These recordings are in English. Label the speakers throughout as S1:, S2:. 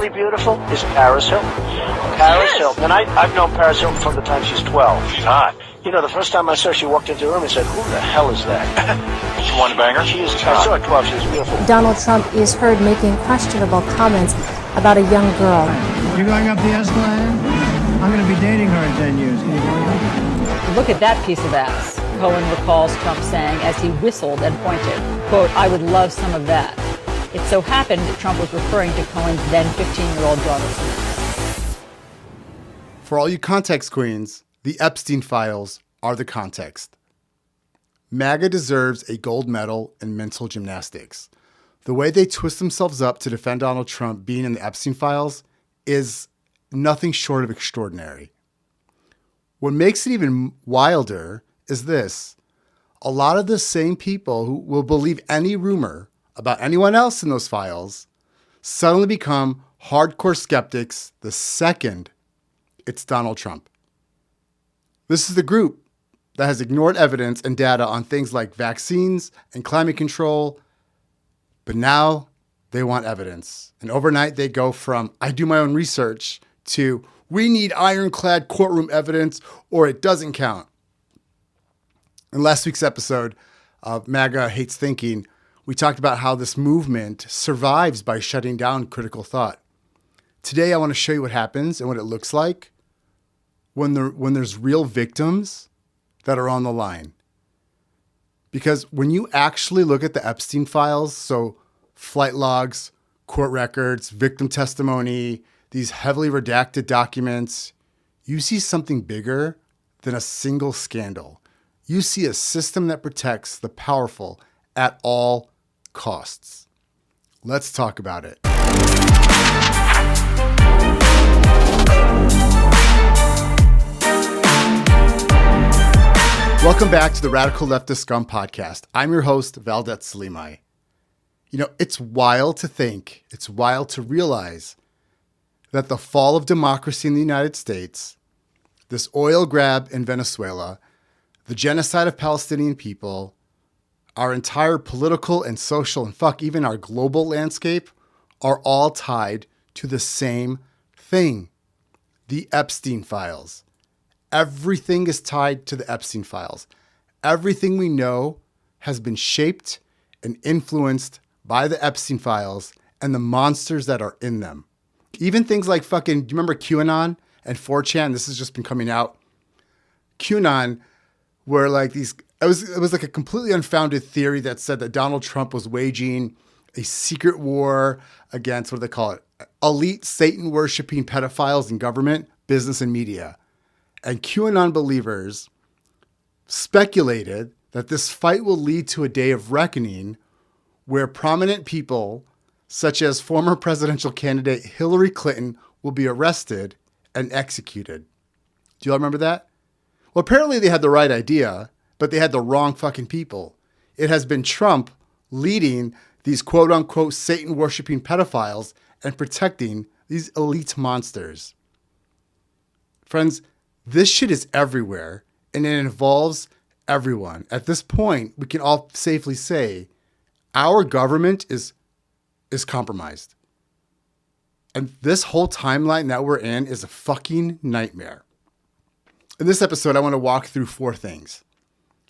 S1: really beautiful is Paris Hilton. Paris Hilton. And I've known Paris Hilton from the time she's 12.
S2: She's hot.
S1: You know, the first time I saw her, she walked into the room and said, "Who the hell is that?"
S2: She one banger?
S1: She is. I saw her 12. She was beautiful.
S3: Donald Trump is heard making questionable comments about a young girl.
S4: You're going up the Escalade? I'm going to be dating her in 10 years. Can you believe it?
S5: Look at that piece of ass, Cohen recalls Trump saying as he whistled and pointed, quote, "I would love some of that." It so happened that Trump was referring to Cohen's then 15-year-old daughter.
S6: For all you context queens, the Epstein files are the context. MAGA deserves a gold medal in mental gymnastics. The way they twist themselves up to defend Donald Trump being in the Epstein files is nothing short of extraordinary. What makes it even wilder is this. A lot of the same people who will believe any rumor about anyone else in those files suddenly become hardcore skeptics the second it's Donald Trump. This is the group that has ignored evidence and data on things like vaccines and climate control, but now they want evidence. And overnight they go from, "I do my own research," to, "We need ironclad courtroom evidence or it doesn't count." In last week's episode of MAGA Hates Thinking, we talked about how this movement survives by shutting down critical thought. Today, I want to show you what happens and what it looks like when there's real victims that are on the line. Because when you actually look at the Epstein files, so flight logs, court records, victim testimony, these heavily redacted documents, you see something bigger than a single scandal. You see a system that protects the powerful at all costs. Let's talk about it. Welcome back to the Radical Leftist Scum podcast. I'm your host, Valdet Salimai. You know, it's wild to think, it's wild to realize that the fall of democracy in the United States, this oil grab in Venezuela, the genocide of Palestinian people, our entire political and social and even our global landscape are all tied to the same thing, the Epstein files. Everything is tied to the Epstein files. Everything we know has been shaped and influenced by the Epstein files and the monsters that are in them. Even things like do you remember QAnon and 4chan? This has just been coming out. QAnon were like these, it was like a completely unfounded theory that said that Donald Trump was waging a secret war against, what do they call it? Elite Satan-worshiping pedophiles in government, business, and media. And QAnon believers speculated that this fight will lead to a day of reckoning where prominent people, such as former presidential candidate Hillary Clinton, will be arrested and executed. Do you all remember that? Well, apparently they had the right idea, but they had the wrong fucking people. It has been Trump leading these quote-unquote Satan-worshiping pedophiles and protecting these elite monsters. Friends, this shit is everywhere, and it involves everyone. At this point, we can all safely say our government is compromised. And this whole timeline that we're in is a fucking nightmare. In this episode, I want to walk through 4 things.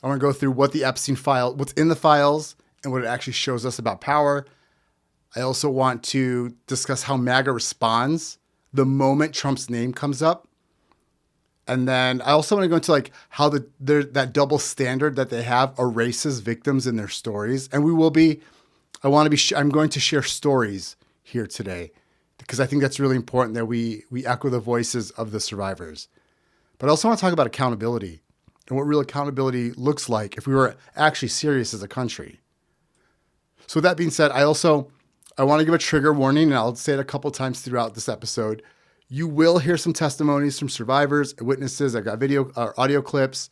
S6: I want to go through what the Epstein file, what's in the files, and what it actually shows us about power. I also want to discuss how MAGA responds the moment Trump's name comes up. And then I also want to go into how that double standard that they have erases victims in their stories. And I'm going to share stories here today because I think that's really important that we echo the voices of the survivors. But I also want to talk about accountability and what real accountability looks like if we were actually serious as a country. So with that being said, I want to give a trigger warning, and I'll say it a couple times throughout this episode. You will hear some testimonies from survivors and witnesses. I've got video or audio clips.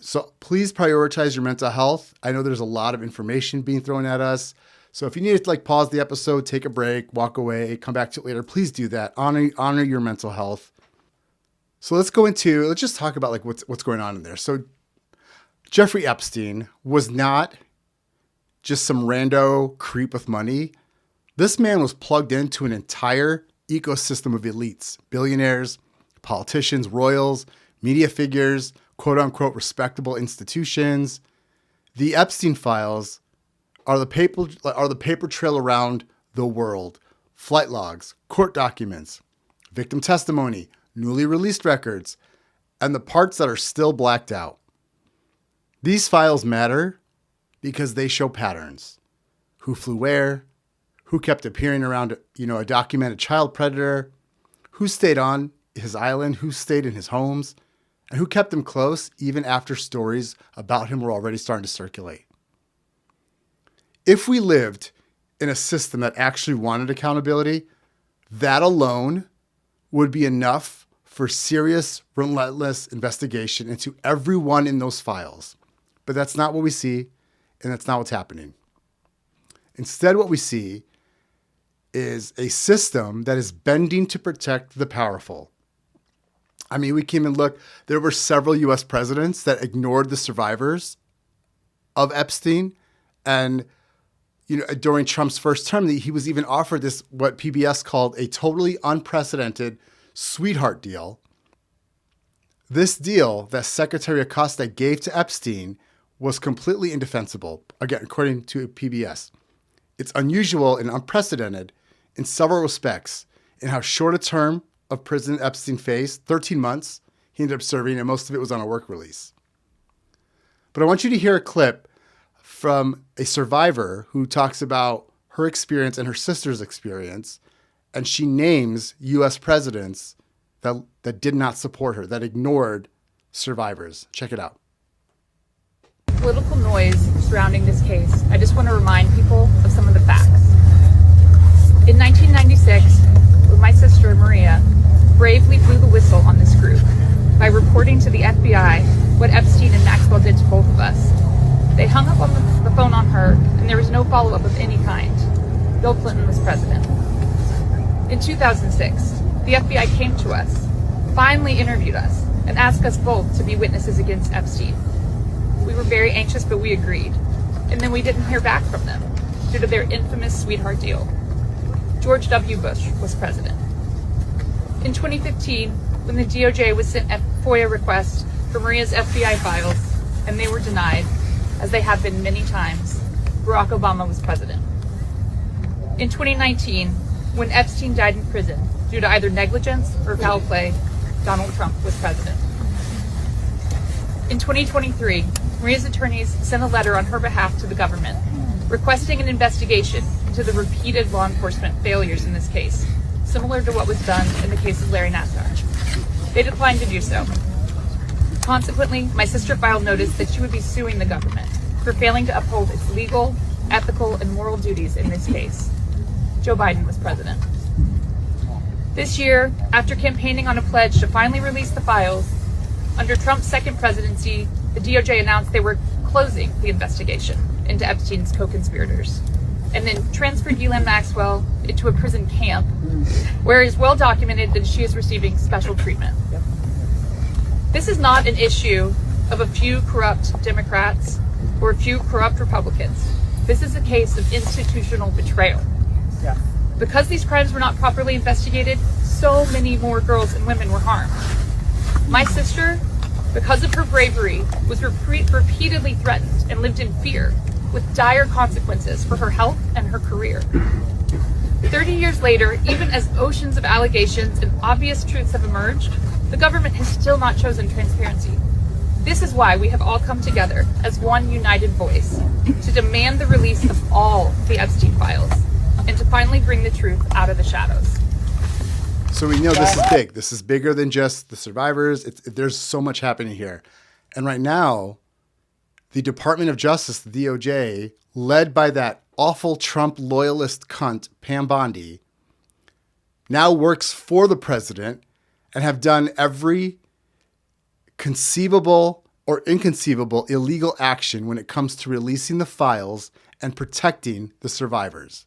S6: So please prioritize your mental health. I know there's a lot of information being thrown at us. So if you need to pause the episode, take a break, walk away, come back to it later, please do that. Honor your mental health. So let's just talk about what's going on in there. So Jeffrey Epstein was not just some rando creep with money. This man was plugged into an entire ecosystem of elites, billionaires, politicians, royals, media figures, quote unquote respectable institutions. The Epstein files are the paper trail around the world. Flight logs, court documents, victim testimony, newly released records, and the parts that are still blacked out. These files matter because they show patterns. Who flew where, who kept appearing around, a documented child predator, who stayed on his island, who stayed in his homes, and who kept him close even after stories about him were already starting to circulate. If we lived in a system that actually wanted accountability, that alone would be enough for serious, relentless investigation into everyone in those files. But that's not what we see, and that's not what's happening. Instead, what we see is a system that is bending to protect the powerful. I mean, we came and look, there were several US presidents that ignored the survivors of Epstein. And, during Trump's first term, he was even offered this, what PBS called a totally unprecedented sweetheart deal. This deal that Secretary Acosta gave to Epstein was completely indefensible, again, according to PBS. It's unusual and unprecedented in several respects in how short a term of prison Epstein faced, 13 months, he ended up serving, and most of it was on a work release. But I want you to hear a clip from a survivor who talks about her experience and her sister's experience, and she names U.S. presidents that did not support her, that ignored survivors. Check it out.
S2: Political noise surrounding this case, I just want to remind people of some of the facts. In 1996, when my sister Maria bravely blew the whistle on this group by reporting to the FBI what Epstein and Maxwell did to both of us, they hung up on the phone on her, and there was no follow-up of any kind. Bill Clinton was president. In 2006, the FBI came to us, finally interviewed us, and asked us both to be witnesses against Epstein. We were very anxious, but we agreed. And then we didn't hear back from them due to their infamous sweetheart deal. George W. Bush was president. In 2015, when the DOJ was sent a FOIA request for Maria's FBI files, and they were denied, as they have been many times, Barack Obama was president. In 2019, when Epstein died in prison due to either negligence or foul play, Donald Trump was president. In 2023, Maria's attorneys sent a letter on her behalf to the government requesting an investigation into the repeated law enforcement failures in this case, similar to what was done in the case of Larry Nassar. They declined to do so. Consequently, my sister filed notice that she would be suing the government for failing to uphold its legal, ethical, and moral duties in this case. Joe Biden was president. This year, after campaigning on a pledge to finally release the files, under Trump's second presidency, the DOJ announced they were closing the investigation into Epstein's co-conspirators, and then transferred Ghislaine Maxwell into a prison camp, where it is well documented that she is receiving special treatment. This is not an issue of a few corrupt Democrats or a few corrupt Republicans. This is a case of institutional betrayal. Because these crimes were not properly investigated, so many more girls and women were harmed. My sister, because of her bravery, was repeatedly threatened and lived in fear, with dire consequences for her health and her career. 30 years later, even as oceans of allegations and obvious truths have emerged, the government has still not chosen transparency. This is why we have all come together as one united voice to demand the release of all the Epstein files and to finally bring the truth out of the shadows.
S6: So we know this is big. This is bigger than just the survivors. There's so much happening here. And right now, the Department of Justice, the DOJ, led by that awful Trump loyalist cunt, Pam Bondi, now works for the president and have done every conceivable or inconceivable illegal action when it comes to releasing the files and protecting the survivors.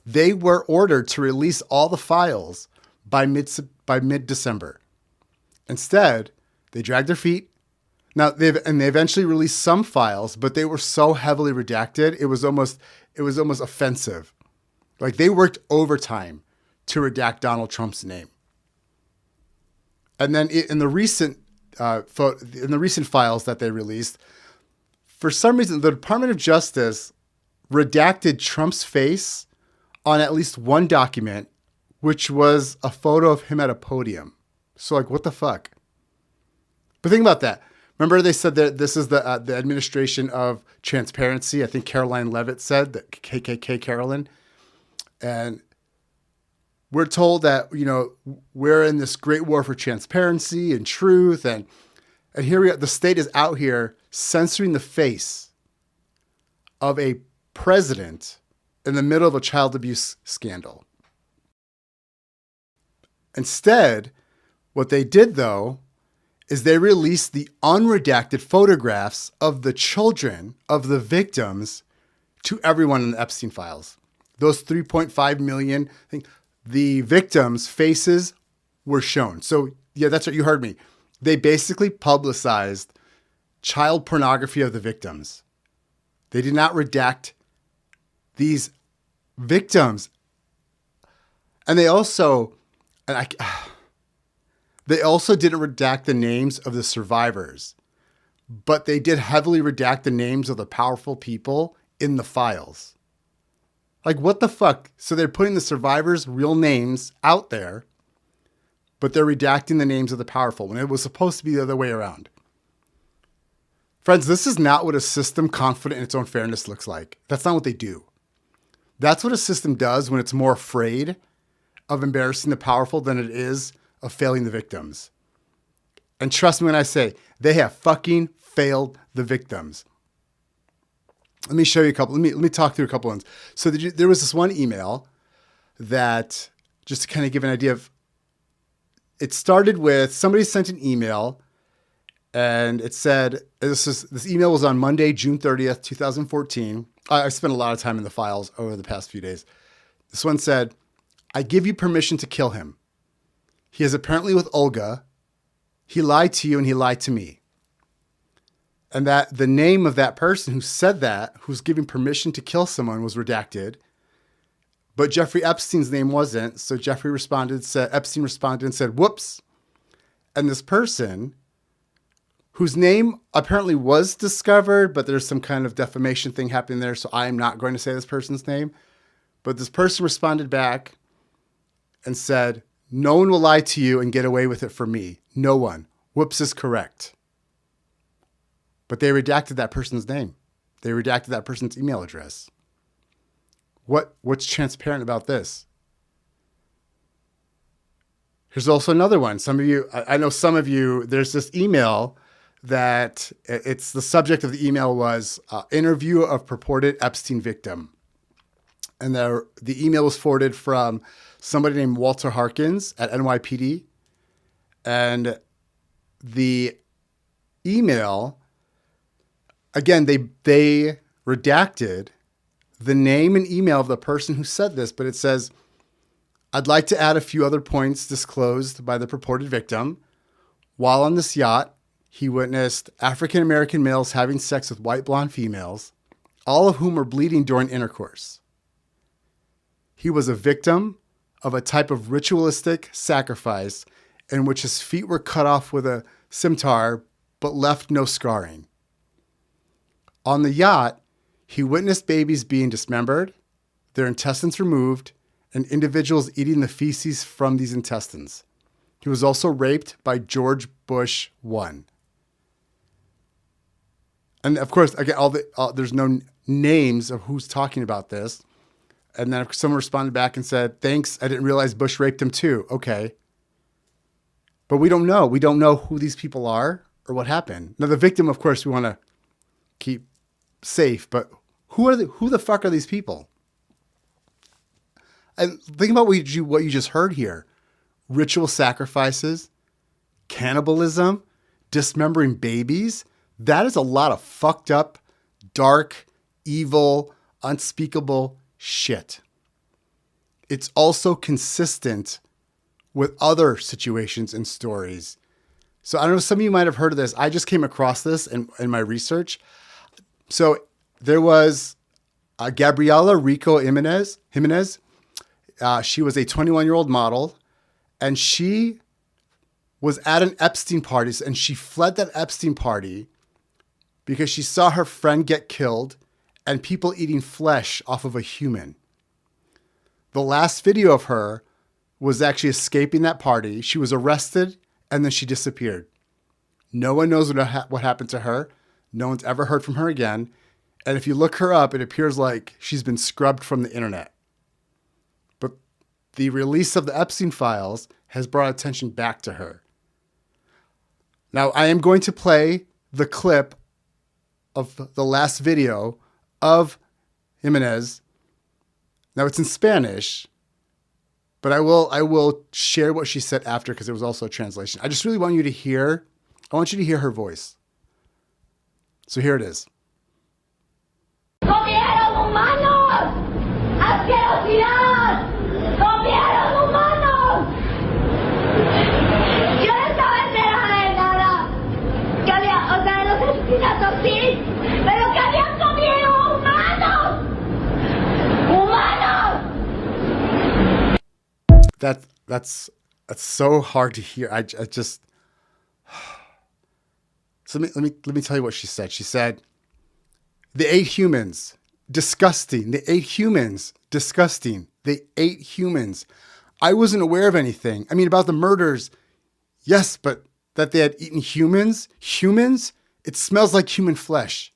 S6: They were ordered to release all the files by mid-December. Instead, they dragged their feet. Now, they eventually released some files, but they were so heavily redacted, it was almost offensive. Like, they worked overtime to redact Donald Trump's name. And then in the recent files that they released, for some reason, the Department of Justice redacted Trump's face on at least one document, which was a photo of him at a podium. So, like, what the fuck? But think about that. Remember they said that this is the administration of transparency. I think Caroline Levitt said that, KKK Carolyn. And we're told that, you know, we're in this great war for transparency and truth. And here we are. The state is out here censoring the face of a president in the middle of a child abuse scandal. Instead, what they did, though, is they released the unredacted photographs of the children of the victims to everyone in the Epstein files. Those 3.5 million, I think, the victims' faces were shown. So, yeah, that's what you heard me. They basically publicized child pornography of the victims. They did not redact these victims. And they also didn't redact the names of the survivors, but they did heavily redact the names of the powerful people in the files. Like, what the fuck? So they're putting the survivors' real names out there, but they're redacting the names of the powerful when it was supposed to be the other way around. Friends, this is not what a system confident in its own fairness looks like. That's not what they do. That's what a system does when it's more afraid of embarrassing the powerful than it is of failing the victims. And trust me when I say, they have fucking failed the victims. Let me show you a couple. Let me talk through a couple ones. So there was this one email that, just to kind of give an idea of, it started with somebody sent an email and it said, this email was on Monday, June 30th, 2014. I spent a lot of time in the files over the past few days. This one said, I give you permission to kill him. He is apparently with Olga. He lied to you and he lied to me. And that the name of that person who said that, who's giving permission to kill someone, was redacted. But Jeffrey Epstein's name wasn't. So Epstein responded and said, whoops. And this person, whose name apparently was discovered, but there's some kind of defamation thing happening there, so I'm not going to say this person's name. But this person responded back and said, no one will lie to you and get away with it for me. No one. Whoops is correct. But they redacted that person's name. They redacted that person's email address. What's transparent about this? Here's also another one. Some of you, I know some of you, there's this email that it's the subject of the email was interview of purported Epstein victim. And the email was forwarded from somebody named Walter Harkins at NYPD. And the email, again, they redacted the name and email of the person who said this, but it says, I'd like to add a few other points disclosed by the purported victim. While on this yacht, he witnessed African-American males having sex with white blonde females, all of whom were bleeding during intercourse. He was a victim of a type of ritualistic sacrifice in which his feet were cut off with a scimitar, but left no scarring. On the yacht, he witnessed babies being dismembered, their intestines removed, and individuals eating the feces from these intestines. He was also raped by George Bush I. And of course, again, there's no names of who's talking about this. And then someone responded back and said, thanks, I didn't realize Bush raped him too. Okay. But we don't know. We don't know who these people are or what happened. Now, the victim, of course, we want to keep safe, but who the fuck are these people? And think about what you just heard here. Ritual sacrifices, cannibalism, dismembering babies. That is a lot of fucked up, dark, evil, unspeakable shit. It's also consistent with other situations and stories. So I don't know, some of you might have heard of this. I just came across this in my research. So there was Gabriela Rico Jimenez. She was a 21-year-old model, and she was at an Epstein party, and she fled that Epstein party because she saw her friend get killed and people eating flesh off of a human. The last video of her was actually escaping that party. She was arrested, and then she disappeared. No one knows what happened to her. No one's ever heard from her again. And if you look her up, it appears like she's been scrubbed from the internet. But the release of the Epstein files has brought attention back to her. Now, I am going to play the clip of the last video of Jimenez. Now, it's in Spanish, but I will share what she said after because it was also a translation. I just really want you to hear, her voice. So here it is.
S7: ¡Comieron humanos! ¡Asquerosidad! ¡Comieron humanos! Yo no estaba enterada de nada. Que había, o sea, de los asesinatos sí, pero que habían comido humanos. ¡Humanos!
S6: That's so hard to hear. I just. So let me tell you what she said. She said, "They ate humans. Disgusting. They ate humans. Disgusting. They ate humans. I wasn't aware of anything. I mean, about the murders, yes, but that they had eaten humans? Humans? It smells like human flesh."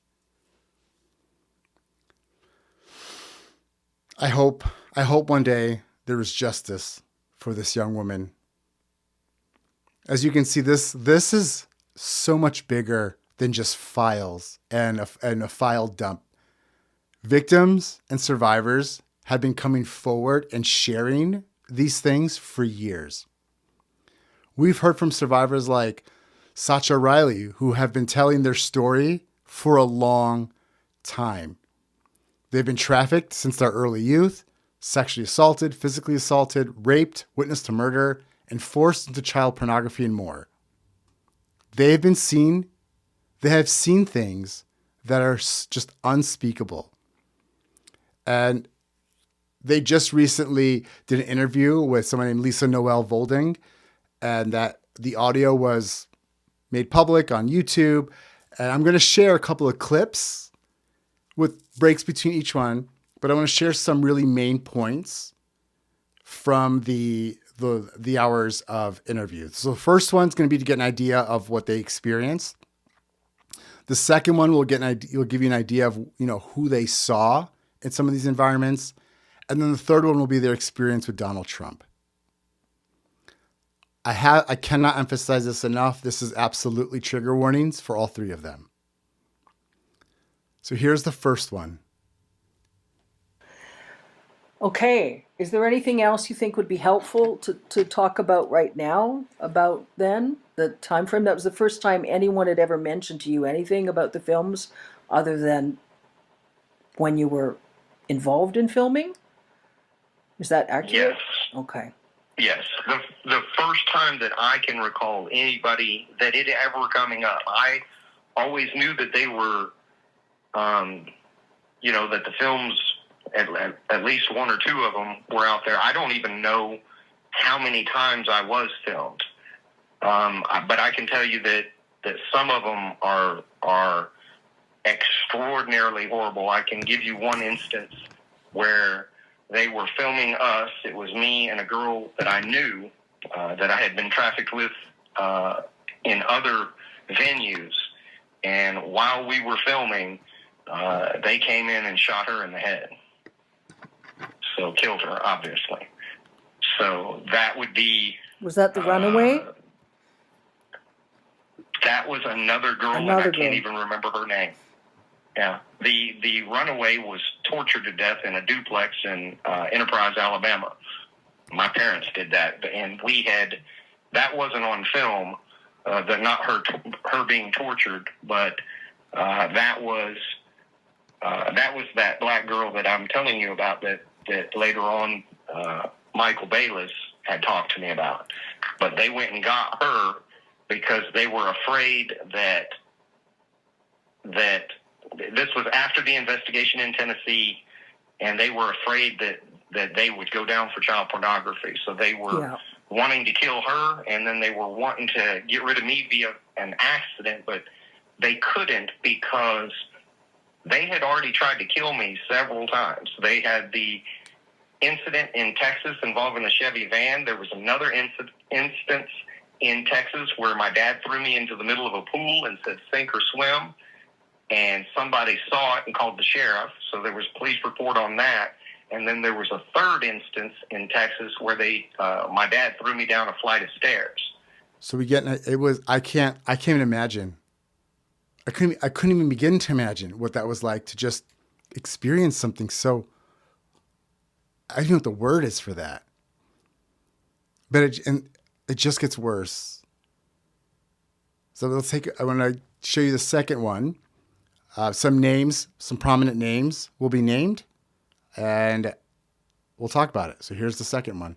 S6: I hope one day there is justice for this young woman. As you can see, this is so much bigger than just files and a file dump. Victims and survivors have been coming forward and sharing these things for years. We've heard from survivors like Sacha Riley, who have been telling their story for a long time. They've been trafficked since their early youth, sexually assaulted, physically assaulted, raped, witnessed to murder, and forced into child pornography and more. They have seen things that are just unspeakable. And they just recently did an interview with someone named Lisa Noel Volding, and that the audio was made public on YouTube. And I'm going to share a couple of clips with breaks between each one, but I want to share some really main points from the hours of interviews. So the first one's going to be to get an idea of what they experienced. The second one will give you an idea of, who they saw in some of these environments. And then the third one will be their experience with Donald Trump. I cannot emphasize this enough. This is absolutely trigger warnings for all three of them. So here's the first one.
S8: Okay. Is there anything else you think would be helpful to talk about right now about then? The time frame? That was the first time anyone had ever mentioned to you anything about the films other than when you were involved in filming? Is that accurate?
S9: Yes.
S8: Okay.
S9: Yes. The first time that I can recall anybody that it ever coming up, I always knew that they were, that the films, at least one or two of them were out there. I don't even know how many times I was filmed. But I can tell you that some of them are extraordinarily horrible. I can give you one instance where they were filming us. It was me and a girl that I knew that I had been trafficked with in other venues. And while we were filming, they came in and shot her in the head. So killed her, obviously. So that would be...
S8: Was that the runaway?
S9: That was another girl, and I can't even remember her name. Yeah. The runaway was tortured to death in a duplex in Enterprise, Alabama. My parents did that, and that wasn't on film, not her being tortured, but that was that black girl that I'm telling you about that later on Michael Bayless had talked to me about. But they went and got her because they were afraid that this was after the investigation in Tennessee, and they were afraid that they would go down for child pornography. So they were wanting to kill her, and then they were wanting to get rid of me via an accident, but they couldn't because they had already tried to kill me several times. They had the incident in Texas involving the Chevy van. There was another instance in Texas where my dad threw me into the middle of a pool and said, sink or swim. And somebody saw it and called the sheriff. So there was a police report on that. And then there was a third instance in Texas where my dad threw me down a flight of stairs.
S6: So I can't even imagine. I couldn't even begin to imagine what that was like to just experience something so, I don't know what the word is for that. But it just gets worse. So I want to show you the second one. Some prominent names will be named, and we'll talk about it. So here's the second one.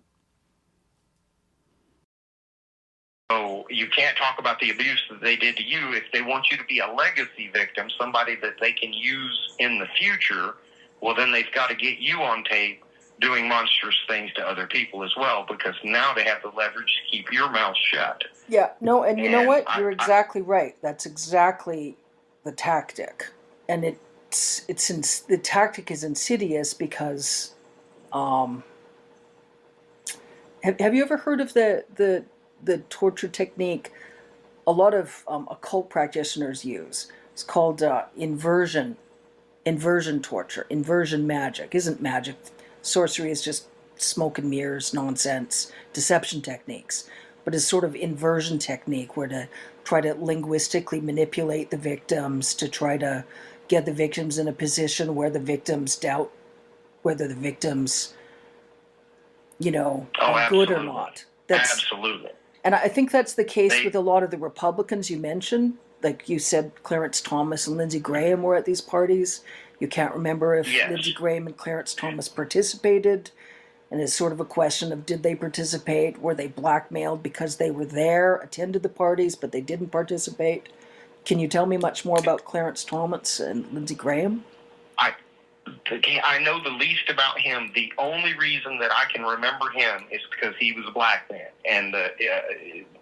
S9: So you can't talk about the abuse that they did to you. If they want you to be a legacy victim, somebody that they can use in the future, well, then they've got to get you on tape doing monstrous things to other people as well, because now they have the leverage to keep your mouth shut.
S8: Yeah, no, and you know what? You're exactly right. That's exactly the tactic. And the tactic is insidious because have you ever heard of the torture technique a lot of occult practitioners use? It's called inversion torture, inversion magic. Isn't magic. Sorcery is just smoke and mirrors, nonsense, deception techniques. But it's sort of inversion technique where to try to linguistically manipulate the victims, to try to get the victims in a position where the victims doubt whether the victims, are good or not.
S9: Absolutely.
S8: And I think that's the case with a lot of the Republicans you mentioned. Like you said, Clarence Thomas and Lindsey Graham were at these parties. You can't remember if Lindsey Graham and Clarence Thomas participated. And it's sort of a question of, did they participate? Were they blackmailed because they were there, attended the parties, but they didn't participate? Can you tell me much more about Clarence Thomas and Lindsey Graham?
S9: I know the least about him. The only reason that I can remember him is because he was a black man. And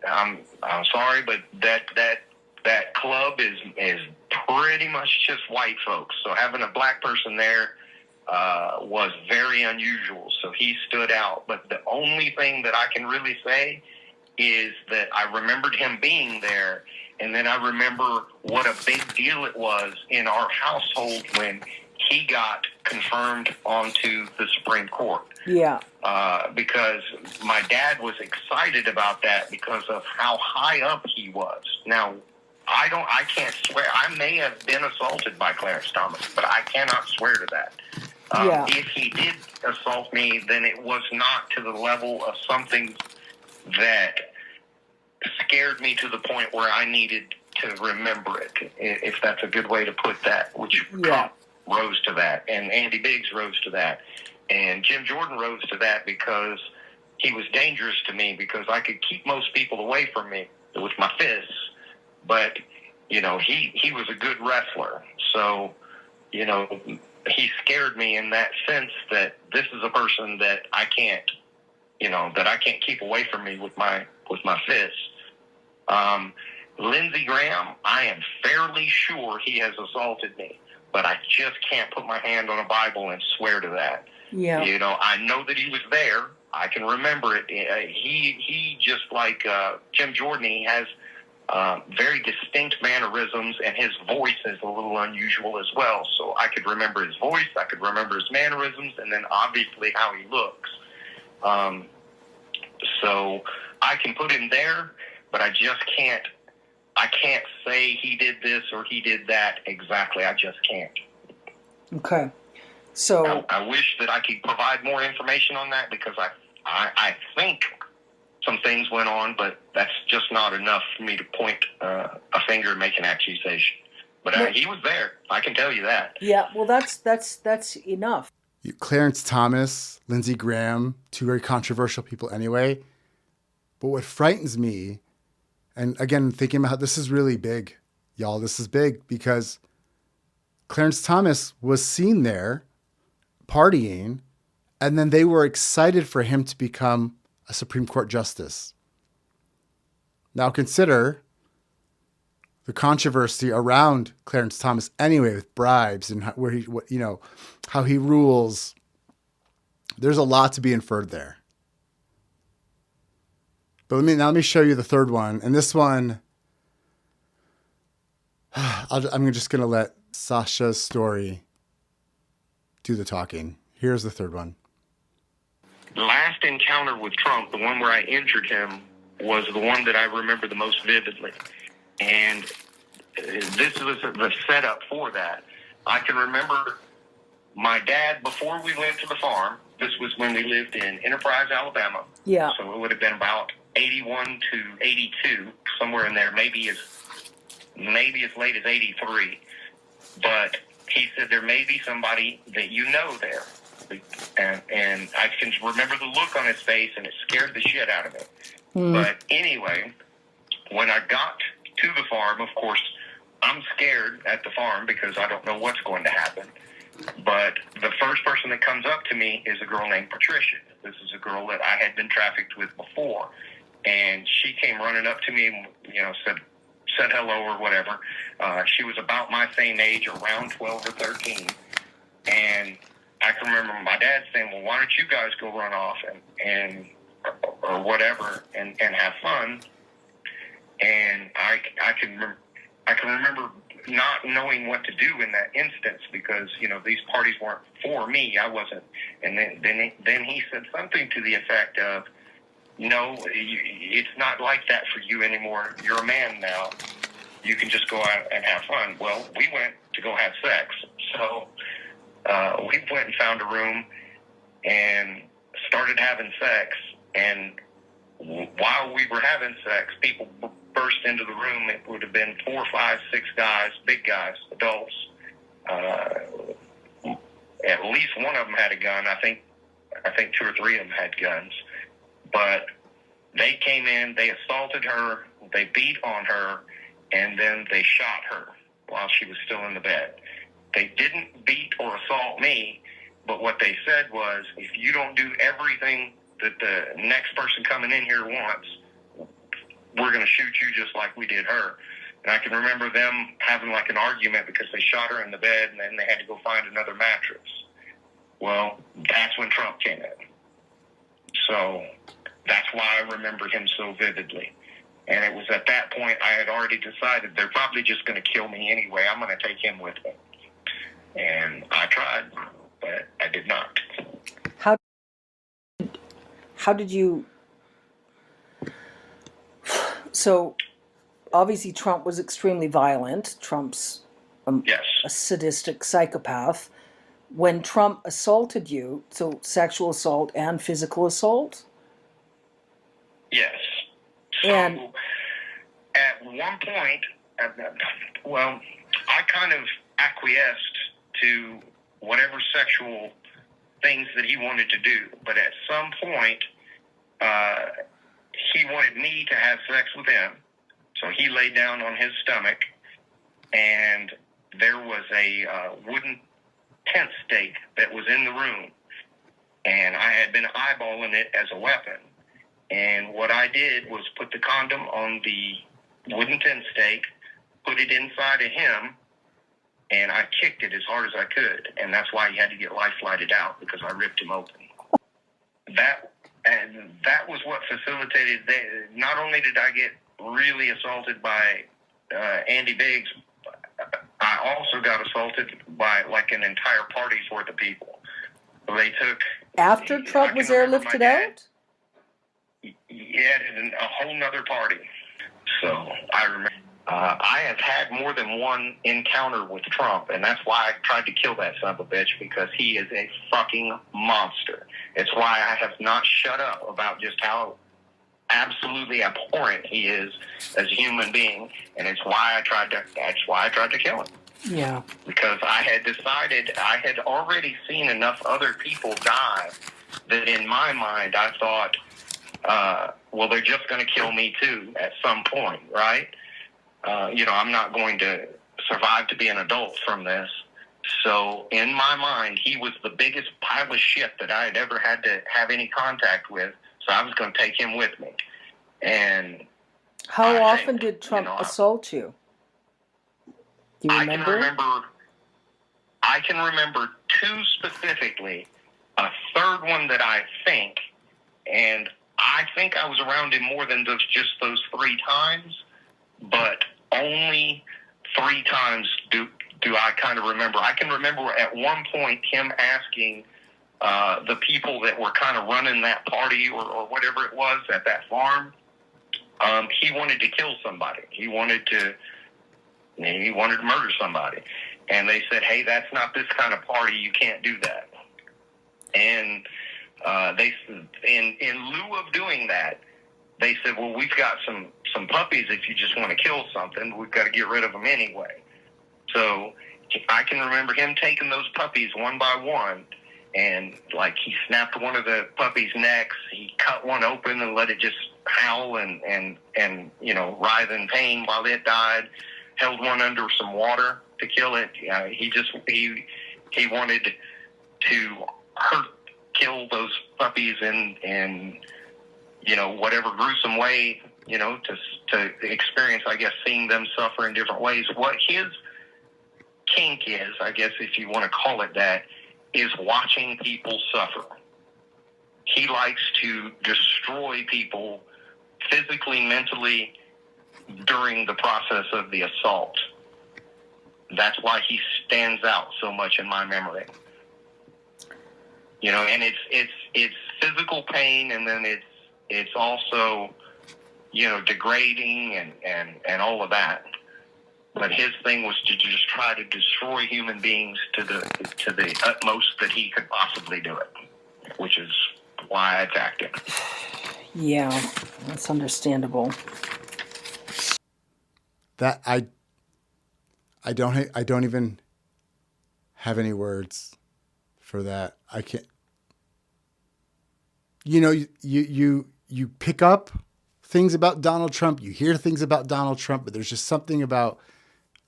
S9: I'm sorry, but that club is pretty much just white folks. So having a black person there was very unusual. So he stood out. But the only thing that I can really say is that I remembered him being there. And then I remember what a big deal it was in our household when he got confirmed onto the Supreme Court.
S8: Yeah.
S9: Because my dad was excited about that because of how high up he was. Now, I can't swear. I may have been assaulted by Clarence Thomas, but I cannot swear to that. If he did assault me, then it was not to the level of something that scared me to the point where I needed to remember it, if that's a good way to put that, which Trump rose to that, and Andy Biggs rose to that, and Jim Jordan rose to that because he was dangerous to me because I could keep most people away from me with my fists, but, he was a good wrestler. So, he scared me in that sense that this is a person that I can't keep away from me with my fists. Lindsey Graham, I am fairly sure he has assaulted me, but I just can't put my hand on a Bible and swear to that.
S8: Yeah.
S9: I know that he was there. I can remember it. He just like Jim Jordan, he has very distinct mannerisms, and his voice is a little unusual as well. So I could remember his voice, I could remember his mannerisms, and then obviously how he looks. So I can put him there, but I just can't. I can't say he did this or he did that exactly. I just can't.
S8: Okay. So
S9: I wish that I could provide more information on that because I think some things went on, but that's just not enough for me to point a finger and make an accusation. But he was there. I can tell you that.
S8: Yeah. Well, that's enough.
S6: Clarence Thomas, Lindsey Graham, two very controversial people anyway. But what frightens me, and again, thinking about how this is really big, y'all, this is big because Clarence Thomas was seen there partying And then they were excited for him to become a Supreme Court justice. Now consider the controversy around Clarence Thomas anyway, with bribes and how he rules. There's a lot to be inferred there. But let me show you the third one. And this one, I'm just going to let Sasha's story do the talking. Here's the third one.
S9: The last encounter with Trump, the one where I injured him, was the one that I remember the most vividly. And this was the setup for that. I can remember my dad, before we went to the farm, this was when we lived in Enterprise, Alabama.
S8: Yeah.
S9: So it would have been about 81 to 82, somewhere in there, maybe as late as 83. But he said there may be somebody that you know there. And I can remember the look on his face, and it scared the shit out of me. But anyway, when I got to the farm, of course, I'm scared at the farm because I don't know what's going to happen. But the first person that comes up to me is a girl named Patricia. This is a girl that I had been trafficked with before. And she came running up to me and, said hello or whatever. She was about my same age, around 12 or 13. And I can remember my dad saying, well, why don't you guys go run off or whatever and have fun. And I can remember not knowing what to do in that instance because, these parties weren't for me. I wasn't. And then he said something to the effect of, no, it's not like that for you anymore. You're a man now. You can just go out and have fun. Well, we went to go have sex. So we went and found a room and started having sex. And while we were having sex, people burst into the room. It would have been 4, 5, 6 guys, big guys, adults. At least one of them had a gun. I think 2 or 3 of them had guns. But they came in, they assaulted her, they beat on her, and then they shot her while she was still in the bed. They didn't beat or assault me, but what they said was, if you don't do everything that the next person coming in here wants, we're going to shoot you just like we did her. And I can remember them having like an argument because they shot her in the bed and then they had to go find another mattress. Well, that's when Trump came in. So that's why I remember him so vividly. And it was at that point I had already decided they're probably just going to kill me anyway. I'm going to take him with me. And I tried, but I did not.
S8: How did you... So, obviously Trump was extremely violent. Trump's
S9: yes.
S8: a sadistic psychopath. When Trump assaulted you, so sexual assault and physical assault?
S9: Yes. So,
S8: and
S9: at one point, I kind of acquiesced to whatever sexual things that he wanted to do. But at some point, he wanted me to have sex with him. So he laid down on his stomach, and there was a wooden tent stake that was in the room. And I had been eyeballing it as a weapon. And what I did was put the condom on the wooden tent stake, put it inside of him, and I kicked it as hard as I could. And that's why he had to get life flighted out, because I ripped him open. That was what facilitated. Not only did I get really assaulted by Andy Biggs, I also got assaulted by like an entire party's worth of people. They took...
S8: After Trump was airlifted out?
S9: Yeah, a whole nother party. So I remember I have had more than one encounter with Trump, and that's why I tried to kill that son of a bitch, because he is a fucking monster. It's why I have not shut up about just how absolutely abhorrent he is as a human being, and that's why I tried to kill him.
S8: Yeah.
S9: Because I had decided, I had already seen enough other people die that in my mind I thought, well, they're just going to kill me too at some point, right? I'm not going to survive to be an adult from this. So in my mind, he was the biggest pile of shit that I had ever had to have any contact with. So I was going to take him with me. And
S8: How often did Trump assault you? Do you remember?
S9: I can remember two specifically. A third one that I think, and I think I was around him more than just those 3 times, but only 3 times do I kind of remember. I can remember at one point him asking the people that were kind of running that party or whatever it was at that farm, he wanted to kill somebody. He wanted to murder somebody. And they said, hey, that's not this kind of party. You can't do that. And they, in lieu of doing that, they said, well, we've got some puppies. If you just want to kill something, we've got to get rid of them anyway. So I can remember him taking those puppies one by one, and like he snapped one of the puppies' necks. He cut one open and let it just howl and writhe in pain while it died. Held one under some water to kill it. He wanted to kill those puppies in whatever gruesome way, to experience, I guess, seeing them suffer in different ways. What his kink is, I guess, if you want to call it that, is watching people suffer. He likes to destroy people physically, mentally, during the process of the assault. That's why he stands out so much in my memory. And it's physical pain, and then it's also, degrading and all of that. But his thing was to just try to destroy human beings to the utmost that he could possibly do it, which is why I attacked him.
S8: Yeah, that's understandable.
S6: That I don't even have any words for that. I can't. You pick up things about Donald Trump, you hear things about Donald Trump, but there's just something about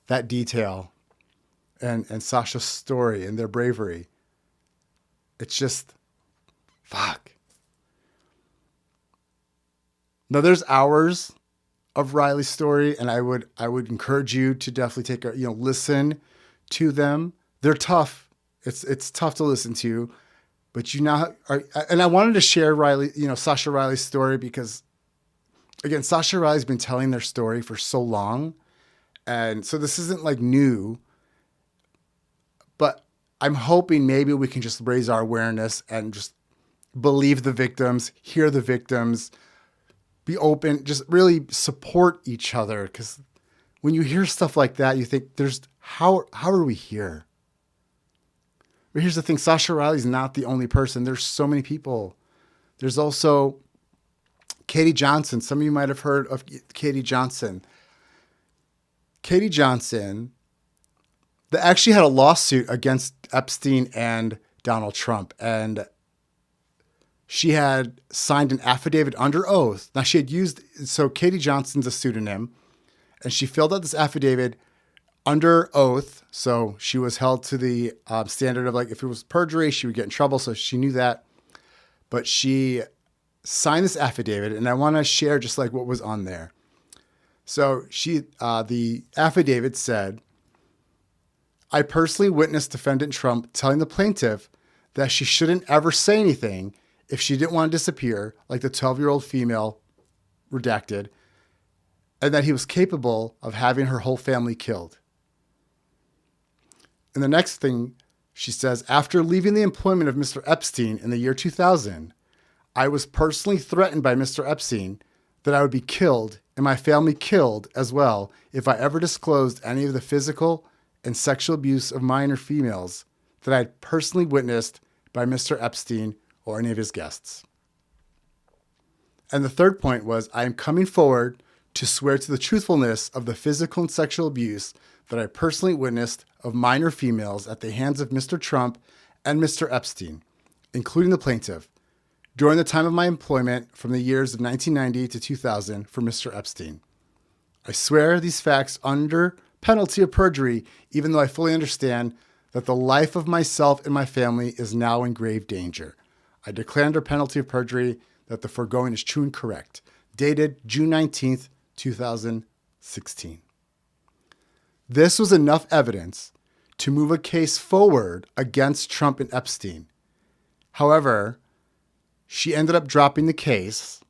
S6: that detail and Sasha's story and their bravery. It's just, fuck. Now there's hours of Riley's story, and I would encourage you to definitely take listen to them. They're tough. It's tough to listen to, but and I wanted to share Sasha Riley's story because, again, Sasha Riley's been telling their story for so long. And so this isn't like new, but I'm hoping maybe we can just raise our awareness and just believe the victims, hear the victims, be open, just really support each other. Because when you hear stuff like that, you think how are we here? But here's the thing, Sasha Riley's not the only person. There's so many people. There's also Katie Johnson. Some of you might have heard of Katie Johnson. Katie Johnson, that actually had a lawsuit against Epstein and Donald Trump. And she had signed an affidavit under oath. Now so Katie Johnson's a pseudonym, and she filled out this affidavit under oath. So she was held to the standard of, like, if it was perjury, she would get in trouble. So she knew that. But she signed this affidavit, and I want to share just like what was on there. So the affidavit said, I personally witnessed defendant Trump telling the plaintiff that she shouldn't ever say anything if she didn't want to disappear, like the 12-year-old female redacted, and that he was capable of having her whole family killed. And the next thing she says, after leaving the employment of Mr. Epstein in the year 2000, I was personally threatened by Mr. Epstein that I would be killed and my family killed as well if I ever disclosed any of the physical and sexual abuse of minor females that I had personally witnessed by Mr. Epstein or any of his guests. And the third point was, I am coming forward to swear to the truthfulness of the physical and sexual abuse that I personally witnessed of minor females at the hands of Mr. Trump and Mr. Epstein, including the plaintiff, during the time of my employment from the years of 1990 to 2000 for Mr. Epstein. I swear these facts under penalty of perjury, even though I fully understand that the life of myself and my family is now in grave danger. I declare under penalty of perjury that the foregoing is true and correct. Dated June 19th, 2016. This was enough evidence to move a case forward against Trump and Epstein. However, she ended up dropping the case,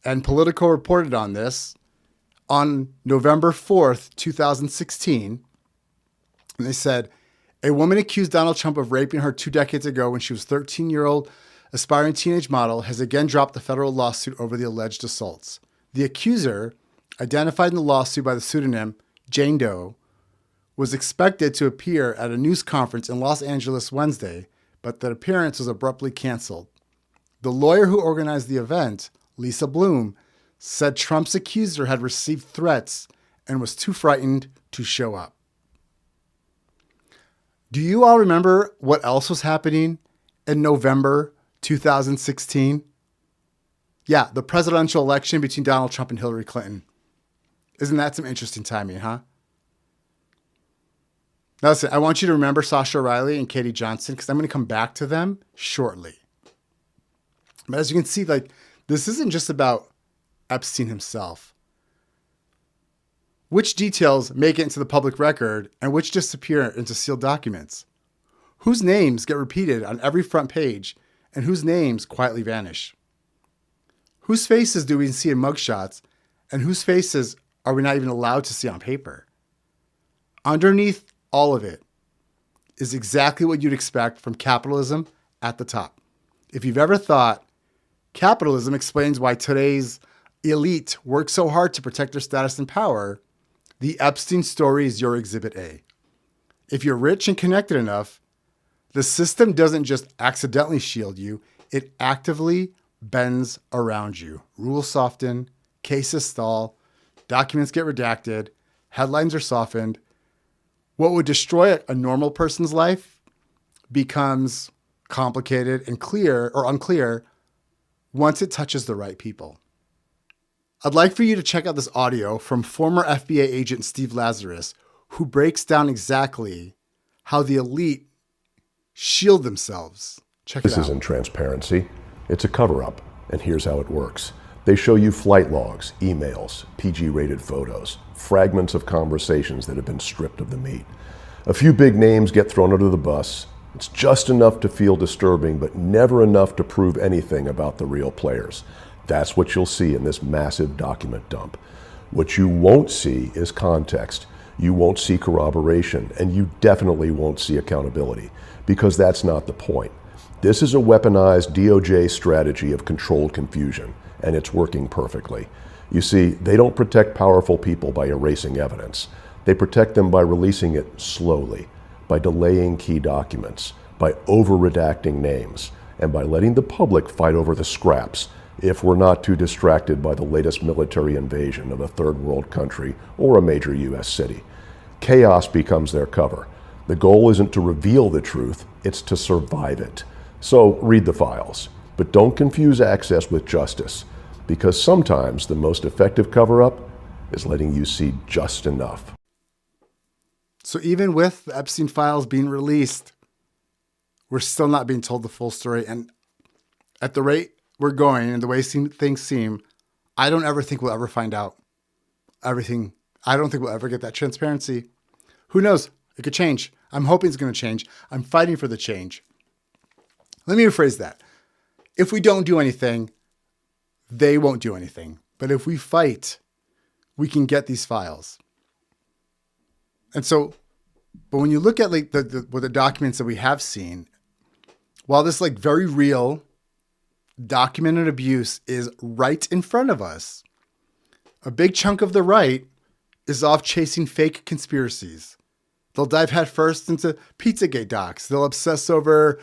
S6: and Politico reported on this on November 4th, 2016. And they said, a woman accused Donald Trump of raping her 2 decades ago when she was a 13-year-old aspiring teenage model has again dropped the federal lawsuit over the alleged assaults. The accuser, identified in the lawsuit by the pseudonym Jane Doe, was expected to appear at a news conference in Los Angeles Wednesday, but that appearance was abruptly canceled. The lawyer who organized the event, Lisa Bloom, said Trump's accuser had received threats and was too frightened to show up. Do you all remember what else was happening in November 2016? Yeah, the presidential election between Donald Trump and Hillary Clinton. Isn't that some interesting timing, huh? Now listen, I want you to remember Sasha Riley and Katie Johnson because I'm going to come back to them shortly. But as you can see, this isn't just about Epstein himself. Which details make it into the public record and which disappear into sealed documents? Whose names get repeated on every front page and whose names quietly vanish? Whose faces do we see in mugshots and whose faces are we not even allowed to see on paper? Underneath all of it is exactly what you'd expect from capitalism at the top. If you've ever thought capitalism explains why today's elite work so hard to protect their status and power, the Epstein story is your exhibit A. If you're rich and connected enough, the system doesn't just accidentally shield you, it actively bends around you. Rules soften, cases stall, documents get redacted, headlines are softened. What would destroy a normal person's life becomes complicated and clear or unclear once it touches the right people. I'd like for you to check out this audio from former FBI agent Steve Lazarus, who breaks down exactly how the elite shield themselves. Check it out.
S10: This isn't transparency. It's a cover-up, and here's how it works. They show you flight logs, emails, PG-rated photos, fragments of conversations that have been stripped of the meat. A few big names get thrown under the bus. It's just enough to feel disturbing, but never enough to prove anything about the real players. That's what you'll see in this massive document dump. What you won't see is context. You won't see corroboration, and you definitely won't see accountability, because that's not the point. This is a weaponized DOJ strategy of controlled confusion, and it's working perfectly. You see, they don't protect powerful people by erasing evidence. They protect them by releasing it slowly, by delaying key documents, by over-redacting names, and by letting the public fight over the scraps if we're not too distracted by the latest military invasion of a third world country or a major U.S. city. Chaos becomes their cover. The goal isn't to reveal the truth, it's to survive it. So read the files, but don't confuse access with justice, because sometimes the most effective cover-up is letting you see just enough.
S6: So even with the Epstein files being released, we're still not being told the full story. And at the rate we're going and the way things seem, I don't ever think we'll ever find out everything. I don't think we'll ever get that transparency. Who knows? It could change. I'm hoping it's going to change. I'm fighting for the change. Let me rephrase that. If we don't do anything, they won't do anything. But if we fight, we can get these files. And so, but when you look at the documents that we have seen, while this very real documented abuse is right in front of us, a big chunk of the right is off chasing fake conspiracies. They'll dive headfirst into Pizzagate docs. They'll obsess over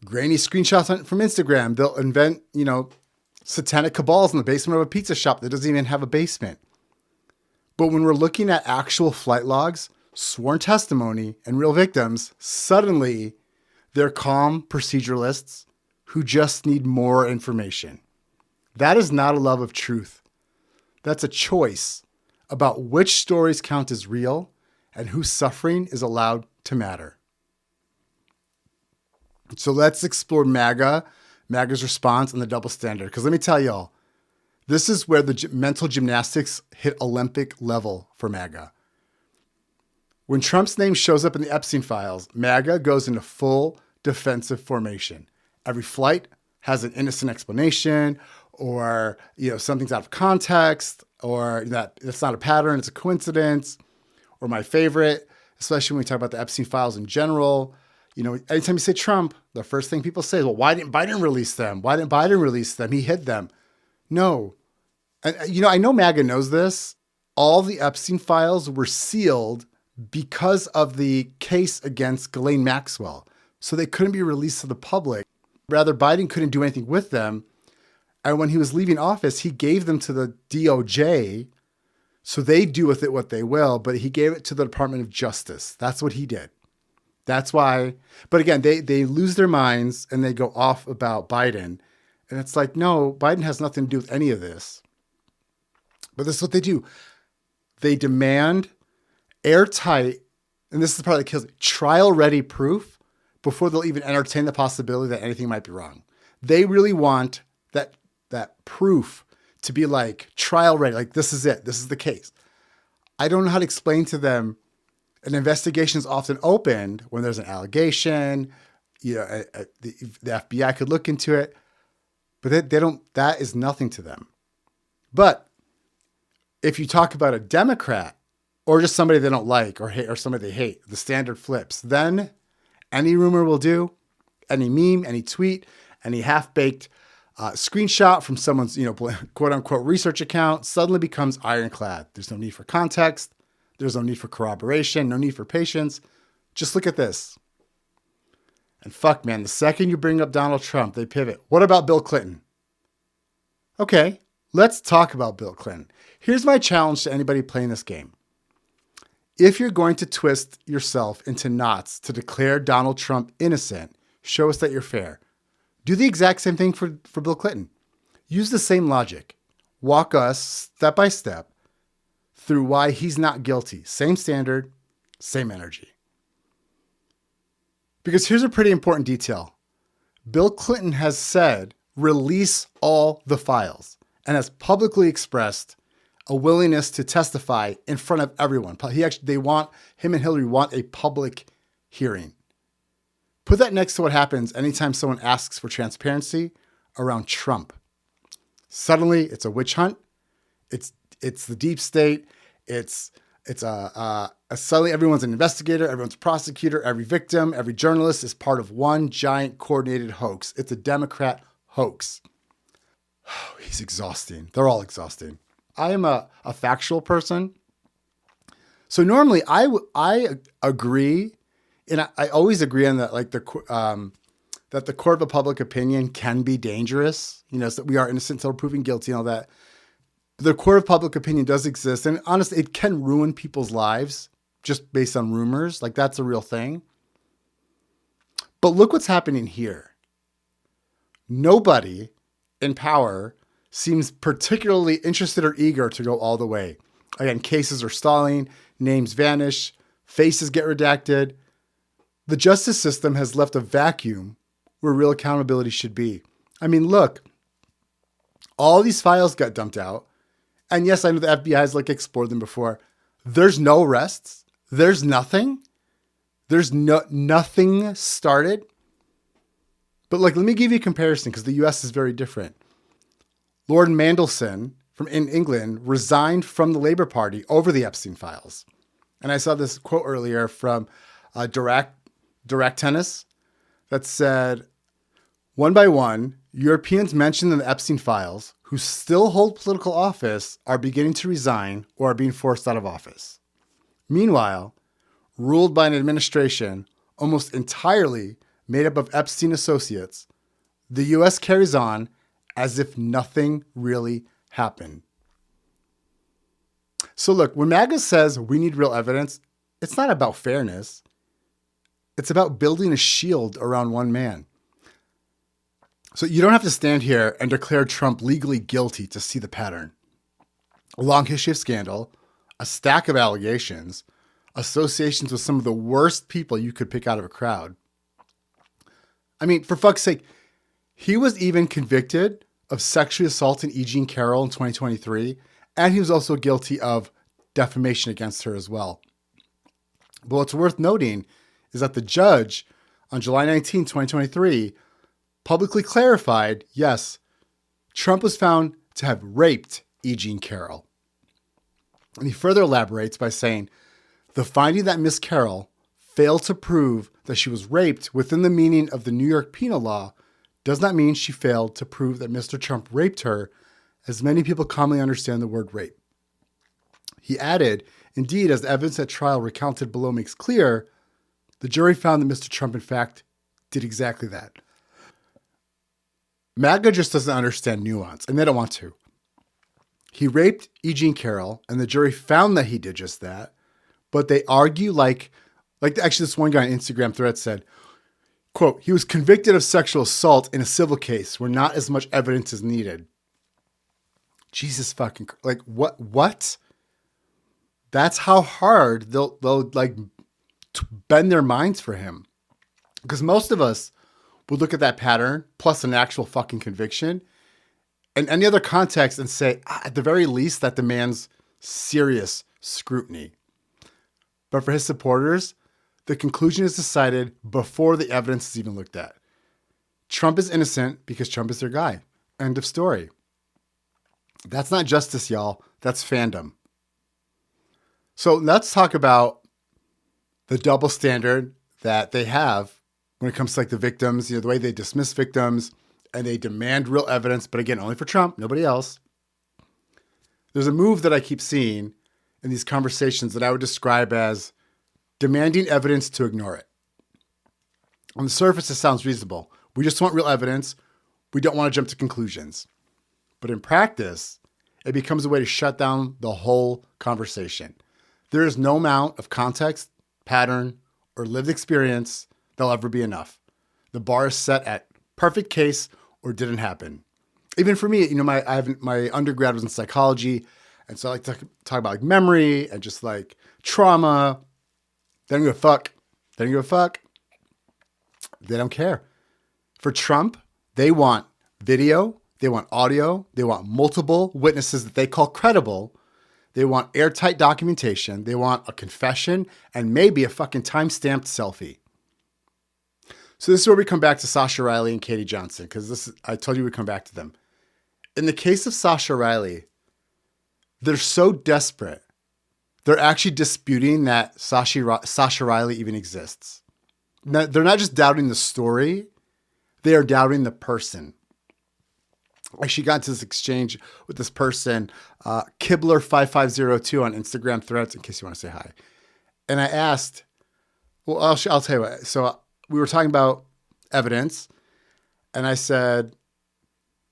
S6: grainy screenshots from Instagram. They'll invent, satanic cabals in the basement of a pizza shop that doesn't even have a basement. But when we're looking at actual flight logs, sworn testimony, and real victims, suddenly they're calm proceduralists who just need more information. That is not a love of truth. That's a choice about which stories count as real and whose suffering is allowed to matter. So let's explore MAGA's response and the double standard. Because let me tell y'all, this is where the mental gymnastics hit Olympic level for MAGA. When Trump's name shows up in the Epstein files, MAGA goes into full defensive formation. Every flight has an innocent explanation, or something's out of context, or that it's not a pattern, it's a coincidence. Or my favorite, especially when we talk about the Epstein files in general, anytime you say Trump, the first thing people say is, well, why didn't Biden release them? Why didn't Biden release them? He hid them. No. And, I know MAGA knows this. All the Epstein files were sealed because of the case against Ghislaine Maxwell. So they couldn't be released to the public. Rather, Biden couldn't do anything with them. And when he was leaving office, he gave them to the DOJ. So they do with it what they will, but he gave it to the Department of Justice. That's what he did. That's why. But again, they lose their minds and they go off about Biden. And it's like, no, Biden has nothing to do with any of this. But this is what they do. They demand airtight, and this is the part that kills me, trial-ready proof before they'll even entertain the possibility that anything might be wrong. They really want that proof to be like trial-ready, like this is it, this is the case. I don't know how to explain to them. An investigation is often opened when there's an allegation. The FBI could look into it, but they don't. That is nothing to them. But if you talk about a Democrat or just somebody they don't like or hate or somebody they hate, the standard flips. Then any rumor will do, any meme, any tweet, any half-baked screenshot from someone's quote unquote research account suddenly becomes ironclad. There's no need for context. There's no need for corroboration, no need for patience. Just look at this. And fuck, man, the second you bring up Donald Trump, they pivot. What about Bill Clinton? Okay, let's talk about Bill Clinton. Here's my challenge to anybody playing this game. If you're going to twist yourself into knots to declare Donald Trump innocent, show us that you're fair. Do the exact same thing for Bill Clinton. Use the same logic. Walk us step by step through why he's not guilty. Same standard, same energy. Because here's a pretty important detail. Bill Clinton has said, release all the files, and has publicly expressed a willingness to testify in front of everyone. Him and Hillary want a public hearing. Put that next to what happens anytime someone asks for transparency around Trump. Suddenly, it's a witch hunt. It's the deep state. Suddenly everyone's an investigator, everyone's a prosecutor, every victim, every journalist is part of one giant coordinated hoax. It's a Democrat hoax. He's exhausting. They're all exhausting. I am a factual person. So normally I agree, and I always agree on that, like that the court of public opinion can be dangerous. So that we are innocent until proven guilty and all that. The court of public opinion does exist, and honestly, it can ruin people's lives just based on rumors. Like, that's a real thing. But look what's happening here. Nobody in power seems particularly interested or eager to go all the way. Again, cases are stalling, names vanish, faces get redacted. The justice system has left a vacuum where real accountability should be. I mean, look, all these files got dumped out. And yes, I know the FBI has explored them before. There's no arrests. There's nothing. There's nothing started. But let me give you a comparison because the U.S. is very different. Lord Mandelson in England resigned from the Labour Party over the Epstein files. And I saw this quote earlier from Direct Tennis that said, one by one, Europeans mentioned in the Epstein files who still hold political office are beginning to resign or are being forced out of office. Meanwhile, ruled by an administration almost entirely made up of Epstein associates, the U.S. carries on as if nothing really happened. So look, when MAGA says we need real evidence, it's not about fairness. It's about building a shield around one man. So you don't have to stand here and declare Trump legally guilty to see the pattern. A long history of scandal, a stack of allegations, associations with some of the worst people you could pick out of a crowd. I mean, for fuck's sake, he was even convicted of sexually assaulting E. Jean Carroll in 2023, and he was also guilty of defamation against her as well. But what's worth noting is that the judge on July 19, 2023, publicly clarified, yes, Trump was found to have raped E. Jean Carroll. And he further elaborates by saying, the finding that Miss Carroll failed to prove that she was raped within the meaning of the New York penal law does not mean she failed to prove that Mr. Trump raped her, as many people commonly understand the word rape. He added, indeed, as the evidence at trial recounted below makes clear, the jury found that Mr. Trump, in fact, did exactly that. MAGA just doesn't understand nuance, and they don't want to. He raped E. Jean Carroll, and the jury found that he did just that, but they argue like actually this one guy on Instagram thread said, quote, he was convicted of sexual assault in a civil case where not as much evidence is needed. Jesus fucking, like what? That's how hard they'll like bend their minds for him. Because most of us would look at that pattern plus an actual fucking conviction and any other context and say, at the very least, that demands serious scrutiny. But for his supporters, the conclusion is decided before the evidence is even looked at. Trump is innocent because Trump is their guy. End of story. That's not justice, y'all. That's fandom. So let's talk about the double standard that they have when it comes to like the victims, the way they dismiss victims and they demand real evidence, but again, only for Trump, nobody else. There's a move that I keep seeing in these conversations that I would describe as demanding evidence to ignore it. On the surface, it sounds reasonable. We just want real evidence. We don't want to jump to conclusions. But in practice, it becomes a way to shut down the whole conversation. There is no amount of context, pattern, or lived experience that'll ever be enough. The bar is set at perfect case or didn't happen. Even for me, my undergrad was in psychology, and so I like to talk about like memory and just like trauma. They don't give a fuck. They don't give a fuck. They don't care. For Trump, they want video, they want audio, they want multiple witnesses that they call credible. They want airtight documentation. They want a confession and maybe a fucking time-stamped selfie. So this is where we come back to Sasha Riley and Katie Johnson, because I told you we'd come back to them. In the case of Sasha Riley, they're so desperate, they're actually disputing that Sasha Riley even exists. Now, they're not just doubting the story, they are doubting the person. She got into this exchange with this person, Kibler5502 on Instagram threads, in case you want to say hi. And I asked, well, I'll tell you what. So we were talking about evidence, and I said,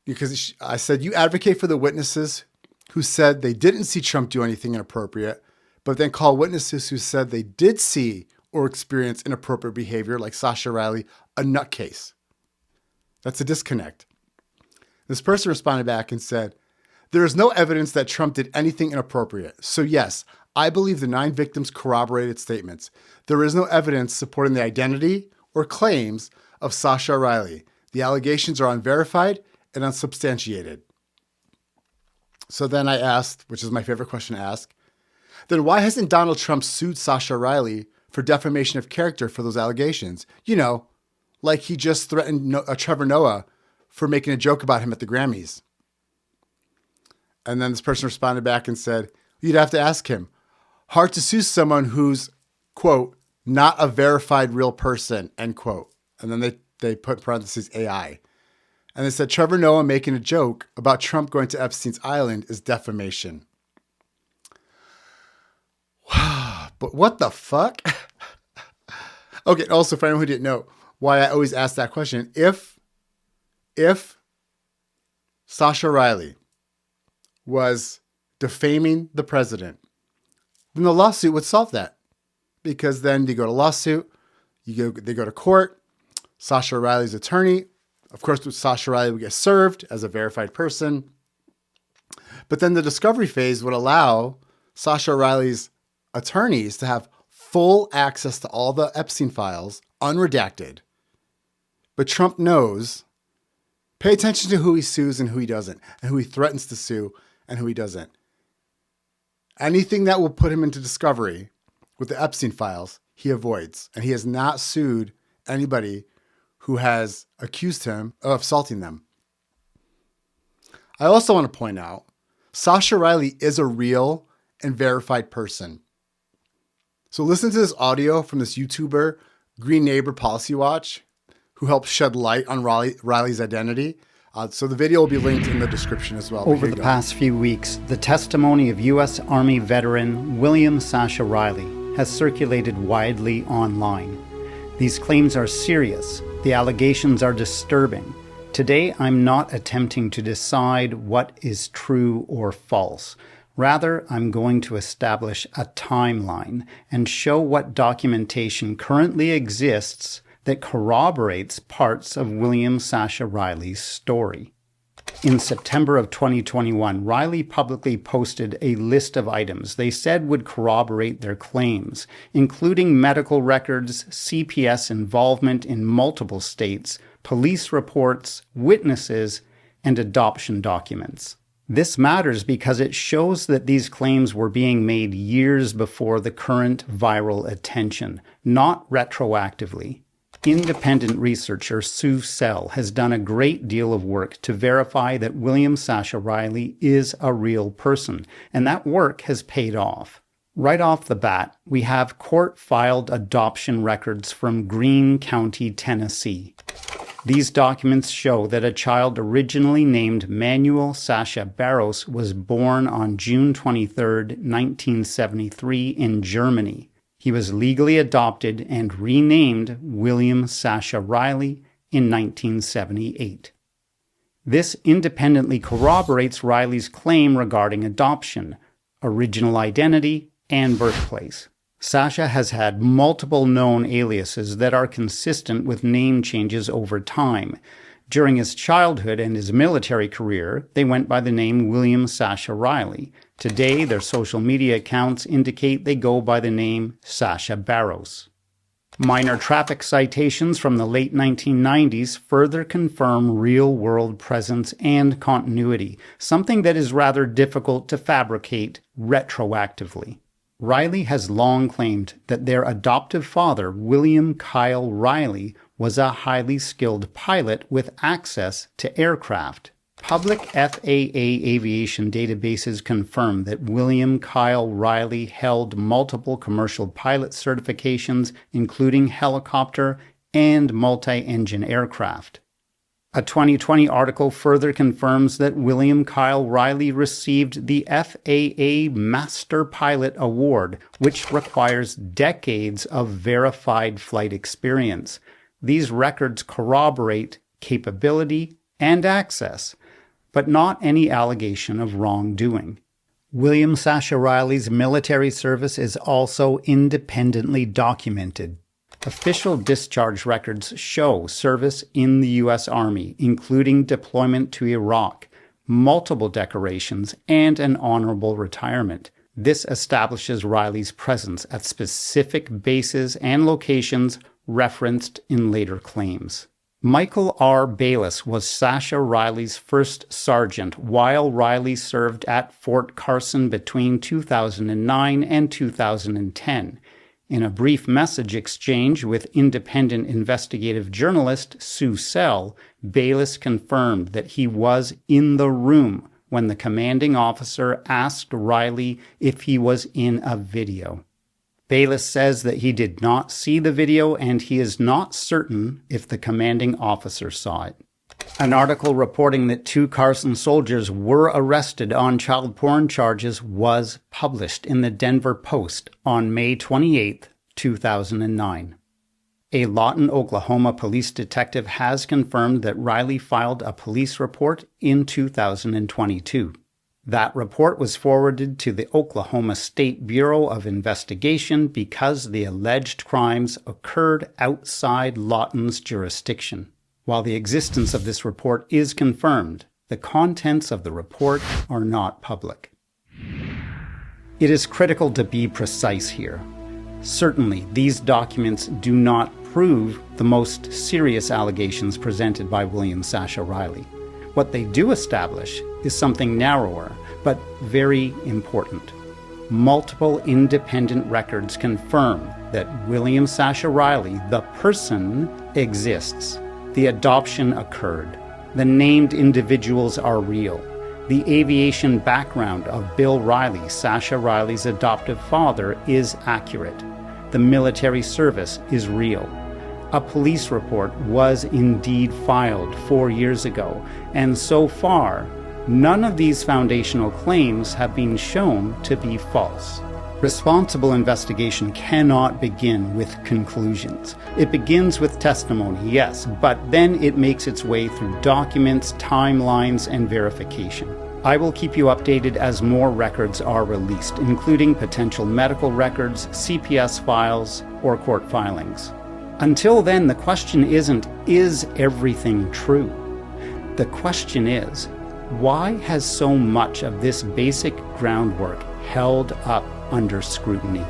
S6: you advocate for the witnesses who said they didn't see Trump do anything inappropriate, but then call witnesses who said they did see or experience inappropriate behavior, like Sasha Riley, a nutcase. That's a disconnect. This person responded back and said, there is no evidence that Trump did anything inappropriate. So yes, I believe the 9 victims corroborated statements. There is no evidence supporting the identity or claims of Sasha Riley. The allegations are unverified and unsubstantiated. So then I asked, which is my favorite question to ask, then why hasn't Donald Trump sued Sasha Riley for defamation of character for those allegations? Like he just threatened Trevor Noah for making a joke about him at the Grammys. And then this person responded back and said, you'd have to ask him. Hard to sue someone who's, quote, not a verified real person, end quote. And then they put in parentheses AI. And they said, Trevor Noah making a joke about Trump going to Epstein's island is defamation. But what the fuck? Okay, also for anyone who didn't know why I always ask that question, if Sasha Riley was defaming the president, then the lawsuit would solve that. Because then you go to lawsuit, they go to court, Sasha Riley's attorney, of course, Sasha Riley would get served as a verified person. But then the discovery phase would allow Sasha Riley's attorneys to have full access to all the Epstein files, unredacted. But Trump knows. Pay attention to who he sues and who he doesn't, and who he threatens to sue and who he doesn't. Anything that will put him into discovery with the Epstein files, he avoids. And he has not sued anybody who has accused him of assaulting them. I also want to point out, Sasha Riley is a real and verified person. So listen to this audio from this YouTuber, Green Neighbor Policy Watch, who helped shed light on Riley's identity. So the video will be linked in the description as well.
S11: Over the past few weeks, the testimony of U.S. Army veteran William Sasha Riley has circulated widely online. These claims are serious. The allegations are disturbing. Today, I'm not attempting to decide what is true or false. Rather, I'm going to establish a timeline and show what documentation currently exists that corroborates parts of William Sasha Riley's story. In September of 2021, Riley publicly posted a list of items they said would corroborate their claims, including medical records, CPS involvement in multiple states, police reports, witnesses, and adoption documents. This matters because it shows that these claims were being made years before the current viral attention, not retroactively. Independent researcher Sue Sell has done a great deal of work to verify that William Sasha Riley is a real person, and that work has paid off. Right off the bat, we have court-filed adoption records from Greene County, Tennessee. These documents show that a child originally named Manuel Sasha Barros was born on June 23, 1973 in Germany. He was legally adopted and renamed William Sasha Riley in 1978. This independently corroborates Riley's claim regarding adoption, original identity, and birthplace. Sasha has had multiple known aliases that are consistent with name changes over time. During his childhood and his military career, they went by the name William Sasha Riley. Today, their social media accounts indicate they go by the name Sasha Barros. Minor traffic citations from the late 1990s further confirm real-world presence and continuity, something that is rather difficult to fabricate retroactively. Riley has long claimed that their adoptive father, William Kyle Riley, was a highly skilled pilot with access to aircraft. Public FAA aviation databases confirm that William Kyle Riley held multiple commercial pilot certifications, including helicopter and multi-engine aircraft. A 2020 article further confirms that William Kyle Riley received the FAA Master Pilot Award, which requires decades of verified flight experience. These records corroborate capability and access, but not any allegation of wrongdoing. William Sasha Riley's military service is also independently documented. Official discharge records show service in the U.S. Army, including deployment to Iraq, multiple decorations, and an honorable retirement. This establishes Riley's presence at specific bases and locations referenced in later claims. Michael R. Bayless was Sasha Riley's first sergeant while Riley served at Fort Carson between 2009 and 2010. In a brief message exchange with independent investigative journalist Sue Sell, Bayless confirmed that he was in the room when the commanding officer asked Riley if he was in a video. Bayless says that he did not see the video and he is not certain if the commanding officer saw it. An article reporting that 2 Carson soldiers were arrested on child porn charges was published in the Denver Post on May 28, 2009. A Lawton, Oklahoma police detective has confirmed that Riley filed a police report in 2022. That report was forwarded to the Oklahoma State Bureau of Investigation because the alleged crimes occurred outside Lawton's jurisdiction. While the existence of this report is confirmed, the contents of the report are not public. It is critical to be precise here. Certainly, these documents do not disprove the most serious allegations presented by William Sasha Riley. What they do establish is something narrower, but very important. Multiple independent records confirm that William Sasha Riley, the person, exists. The adoption occurred. The named individuals are real. The aviation background of Bill Riley, Sasha Riley's adoptive father, is accurate. The military service is real. A police report was indeed filed 4 years ago, and so far, none of these foundational claims have been shown to be false. Responsible investigation cannot begin with conclusions. It begins with testimony, yes, but then it makes its way through documents, timelines, and verification. I will keep you updated as more records are released, including potential medical records, CPS files, or court filings. Until then, the question isn't, is everything true? The question is, why has so much of this basic groundwork held up under scrutiny?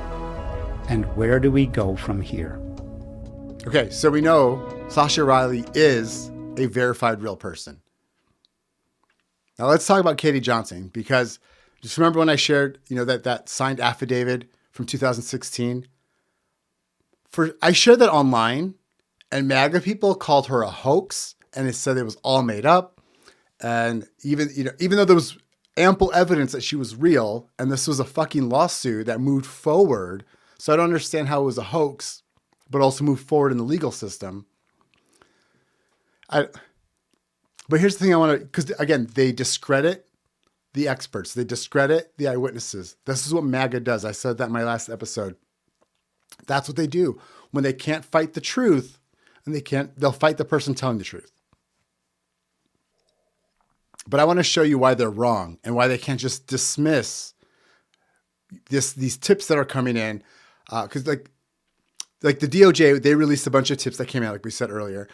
S11: And where do we go from here?
S6: Okay, so we know Sasha Riley is a verified real person. Now let's talk about Katie Johnson, because just remember when I shared, that signed affidavit from 2016? I shared that online, and MAGA people called her a hoax, and it said it was all made up. And even though there was ample evidence that she was real, and this was a fucking lawsuit that moved forward, so I don't understand how it was a hoax, but also moved forward in the legal system. But here's the thing I want to, because again, they discredit the experts. They discredit the eyewitnesses. This is what MAGA does. I said that in my last episode. That's what they do. When they can't fight the truth, and they'll fight the person telling the truth. But I want to show you why they're wrong and why they can't just dismiss these tips that are coming in. Because like the DOJ, they released a bunch of tips that came out, like we said earlier.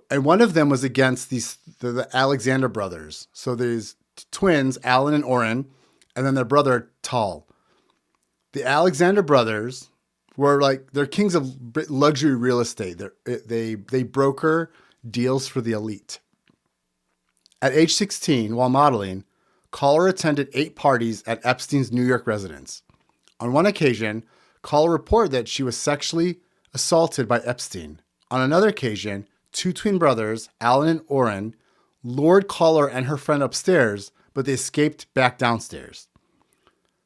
S6: And one of them was against the Alexander brothers. So there's twins, Alan and Orrin, and then their brother, Tal. The Alexander brothers were they're kings of luxury real estate. They broker deals for the elite. At age 16, while modeling, Caller attended 8 parties at Epstein's New York residence. On one occasion, Caller reported that she was sexually assaulted by Epstein. On another occasion, 2 twin brothers, Alan and Orrin, lured Caller and her friend upstairs, but they escaped back downstairs.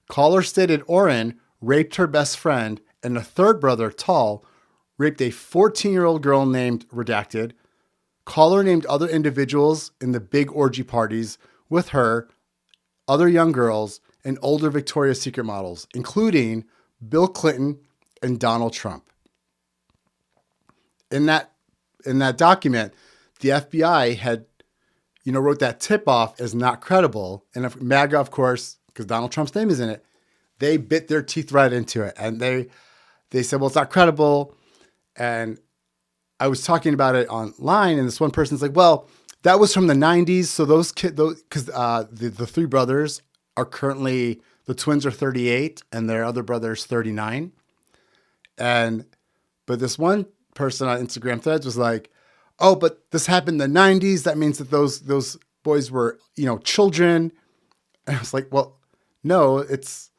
S6: Caller stated Orrin raped her best friend, and a third brother, Tal, raped a 14-year-old girl named Redacted. Caller named other individuals in the big orgy parties with her, other young girls, and older Victoria's Secret models, including Bill Clinton and Donald Trump. In that document, the FBI had, wrote that tip-off as not credible. And if MAGA, of course, because Donald Trump's name is in it, they bit their teeth right into it. And they said, well, it's not credible. And I was talking about it online, and this one person's like, well, that was from the 90s. So those kids, because the 3 brothers are currently, the twins are 38 and their other brother's 39. But this one person on Instagram Threads was like, oh, but this happened in the 90s. That means that those boys were, children. And I was like, well, no, it's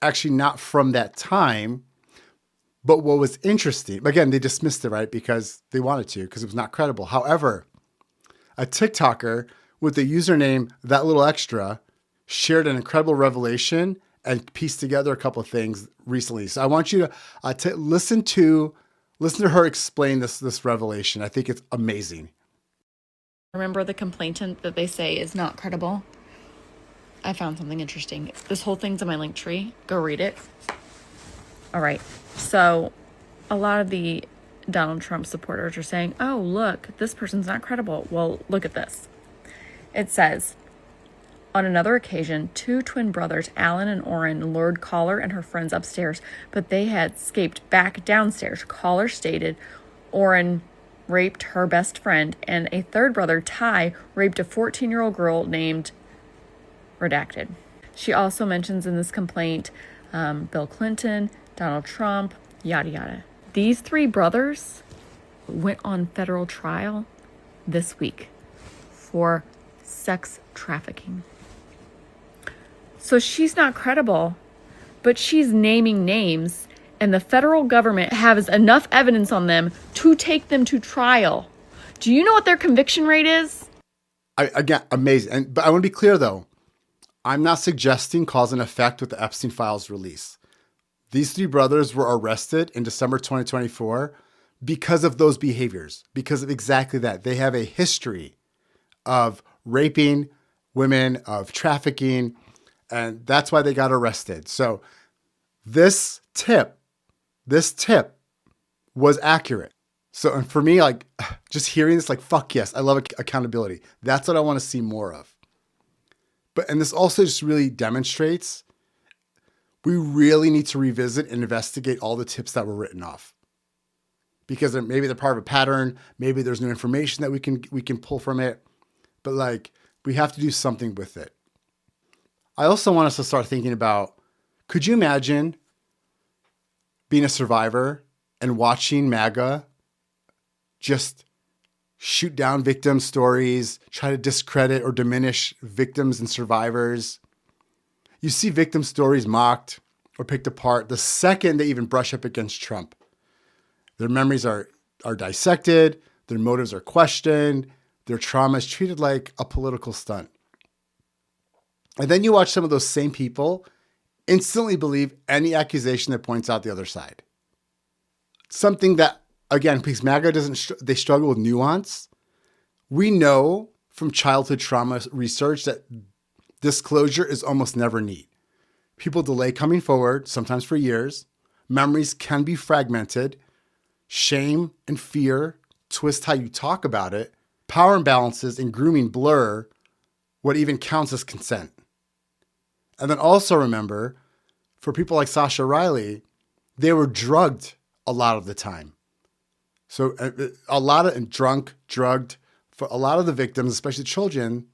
S6: actually not from that time. But what was interesting, again, they dismissed it, right? Because they wanted to, because it was not credible. However, a TikToker with the username That Little Extra shared an incredible revelation and pieced together a couple of things recently. So I want you to listen to her explain this revelation. I think it's amazing.
S12: Remember the complainant that they say is not credible? I found something interesting. This whole thing's in my link tree. Go read it. All right. So a lot of the Donald Trump supporters are saying, oh, look, this person's not credible. Well, look at this. It says, on another occasion, 2 twin brothers, Alan and Orrin, lured Caller and her friends upstairs, but they had escaped back downstairs. Caller stated Orrin raped her best friend, and a third brother, Ty, raped a 14-year-old girl named Redacted. She also mentions in this complaint Bill Clinton, Donald Trump, yada yada. These three brothers went on federal trial this week for sex trafficking. So she's not credible, but she's naming names, and the federal government has enough evidence on them to take them to trial. Do you know what their conviction rate is?
S6: Again, amazing. But I want to be clear, though. I'm not suggesting cause and effect with the Epstein files release. These three brothers were arrested in December 2024 because of those behaviors, because of exactly that. They have a history of raping women, of trafficking, and that's why they got arrested. So this tip was accurate. So, and for me, like, just hearing this, like, fuck yes, I love accountability. That's what I want to see more of. And this also just really demonstrates we really need to revisit and investigate all the tips that were written off. Because maybe they're part of a pattern. Maybe there's new information that we can pull from it. But like, we have to do something with it. I also want us to start thinking about, could you imagine being a survivor and watching MAGA just shoot down victim stories, try to discredit or diminish victims and survivors? You see victim stories mocked or picked apart the second they even brush up against Trump. Their memories are dissected, their motives are questioned, their trauma is treated like a political stunt. And then you watch some of those same people instantly believe any accusation that points out the other side. Something that, again, because MAGA they struggle with nuance. We know from childhood trauma research that disclosure is almost never neat. People delay coming forward, sometimes for years. Memories can be fragmented. Shame and fear twist how you talk about it. Power imbalances and grooming blur what even counts as consent. And then also remember, for people like Sasha Riley, they were drugged a lot of the time. So drugged. For a lot of the victims, especially children,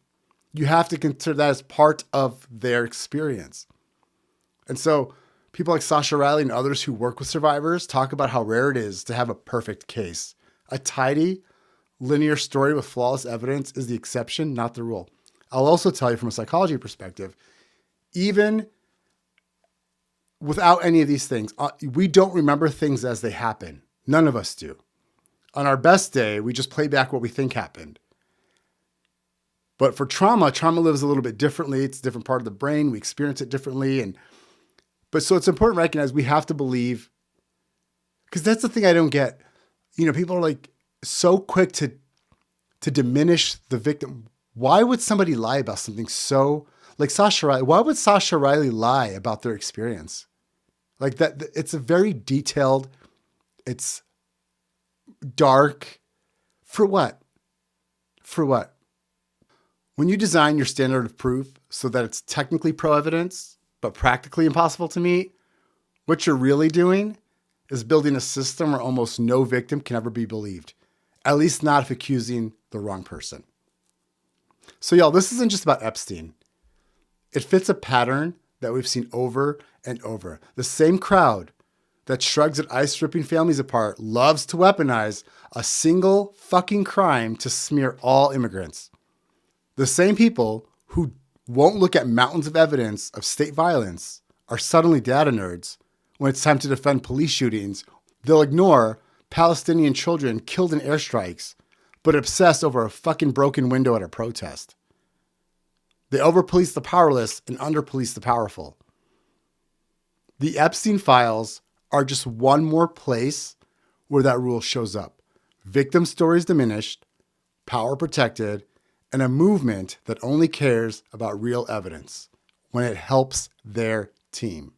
S6: you have to consider that as part of their experience. And so people like Sasha Riley and others who work with survivors talk about how rare it is to have a perfect case. A tidy, linear story with flawless evidence is the exception, not the rule. I'll also tell you from a psychology perspective, even without any of these things, we don't remember things as they happen. None of us do. On our best day, we just play back what we think happened. But for trauma lives a little bit differently. It's a different part of the brain. We experience it differently. But so it's important to recognize we have to believe, because that's the thing I don't get. You know, people are like so quick to diminish the victim. Why would somebody lie about something so, like Sasha Riley? Why would Sasha Riley lie about their experience? Like that, it's a very detailed, it's dark. For what? For what? When you design your standard of proof so that it's technically pro-evidence, but practically impossible to meet, what you're really doing is building a system where almost no victim can ever be believed, at least not if accusing the wrong person. So y'all, this isn't just about Epstein. It fits a pattern that we've seen over and over. The same crowd that shrugs at ICE ripping families apart loves to weaponize a single fucking crime to smear all immigrants. The same people who won't look at mountains of evidence of state violence are suddenly data nerds when it's time to defend police shootings. They'll ignore Palestinian children killed in airstrikes, but obsess over a fucking broken window at a protest. They overpolice the powerless and underpolice the powerful. The Epstein files are just one more place where that rule shows up. Victim stories diminished, power protected, and a movement that only cares about real evidence when it helps their team.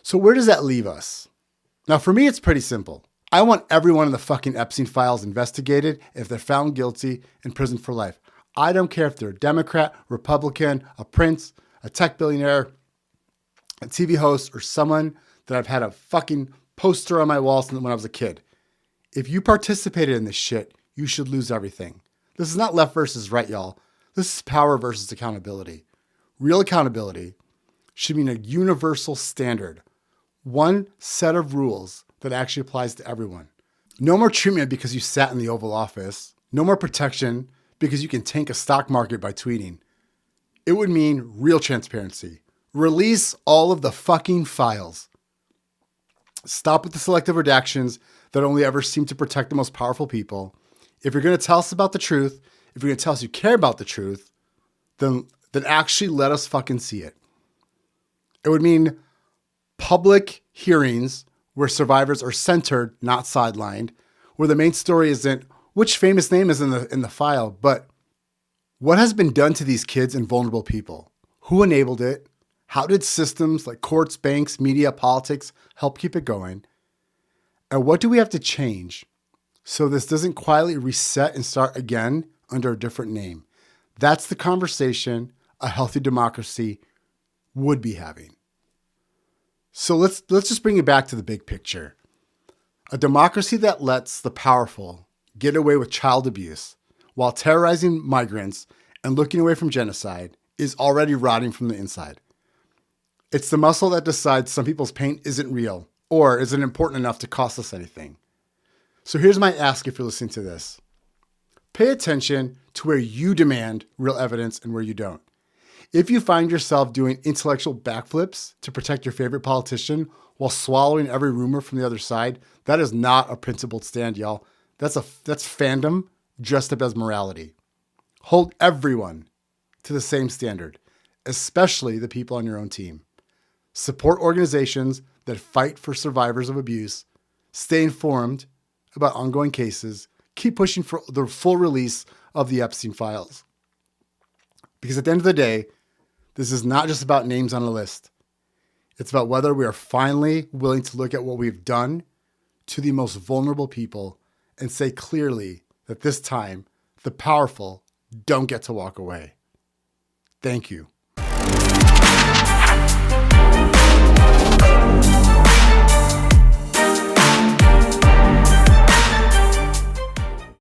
S6: So where does that leave us? Now, for me, it's pretty simple. I want everyone in the fucking Epstein files investigated if they're found guilty and imprisoned for life. I don't care if they're a Democrat, Republican, a prince, a tech billionaire, a TV host, or someone that I've had a fucking poster on my wall since when I was a kid. If you participated in this shit, you should lose everything. This is not left versus right, y'all. This is power versus accountability. Real accountability should mean a universal standard. One set of rules that actually applies to everyone. No more treatment because you sat in the Oval Office. No more protection because you can tank a stock market by tweeting. It would mean real transparency. Release all of the fucking files. Stop with the selective redactions that only ever seem to protect the most powerful people. If you're going to tell us about the truth, if you're going to tell us you care about the truth, then actually let us fucking see it. It would mean public hearings where survivors are centered, not sidelined, where the main story isn't which famous name is in the file, but what has been done to these kids and vulnerable people? Who enabled it? How did systems like courts, banks, media, politics help keep it going? And what do we have to change so this doesn't quietly reset and start again under a different name? That's the conversation a healthy democracy would be having. So let's just bring it back to the big picture. A democracy that lets the powerful get away with child abuse while terrorizing migrants and looking away from genocide is already rotting from the inside. It's the muscle that decides some people's pain isn't real or isn't important enough to cost us anything. So here's my ask if you're listening to this. Pay attention to where you demand real evidence and where you don't. If you find yourself doing intellectual backflips to protect your favorite politician while swallowing every rumor from the other side, that is not a principled stand, y'all. That's fandom dressed up as morality. Hold everyone to the same standard, especially the people on your own team. Support organizations that fight for survivors of abuse. Stay informed about ongoing cases. Keep pushing for the full release of the Epstein files. Because at the end of the day, this is not just about names on a list. It's about whether we are finally willing to look at what we've done to the most vulnerable people and say clearly that this time, the powerful don't get to walk away. Thank you.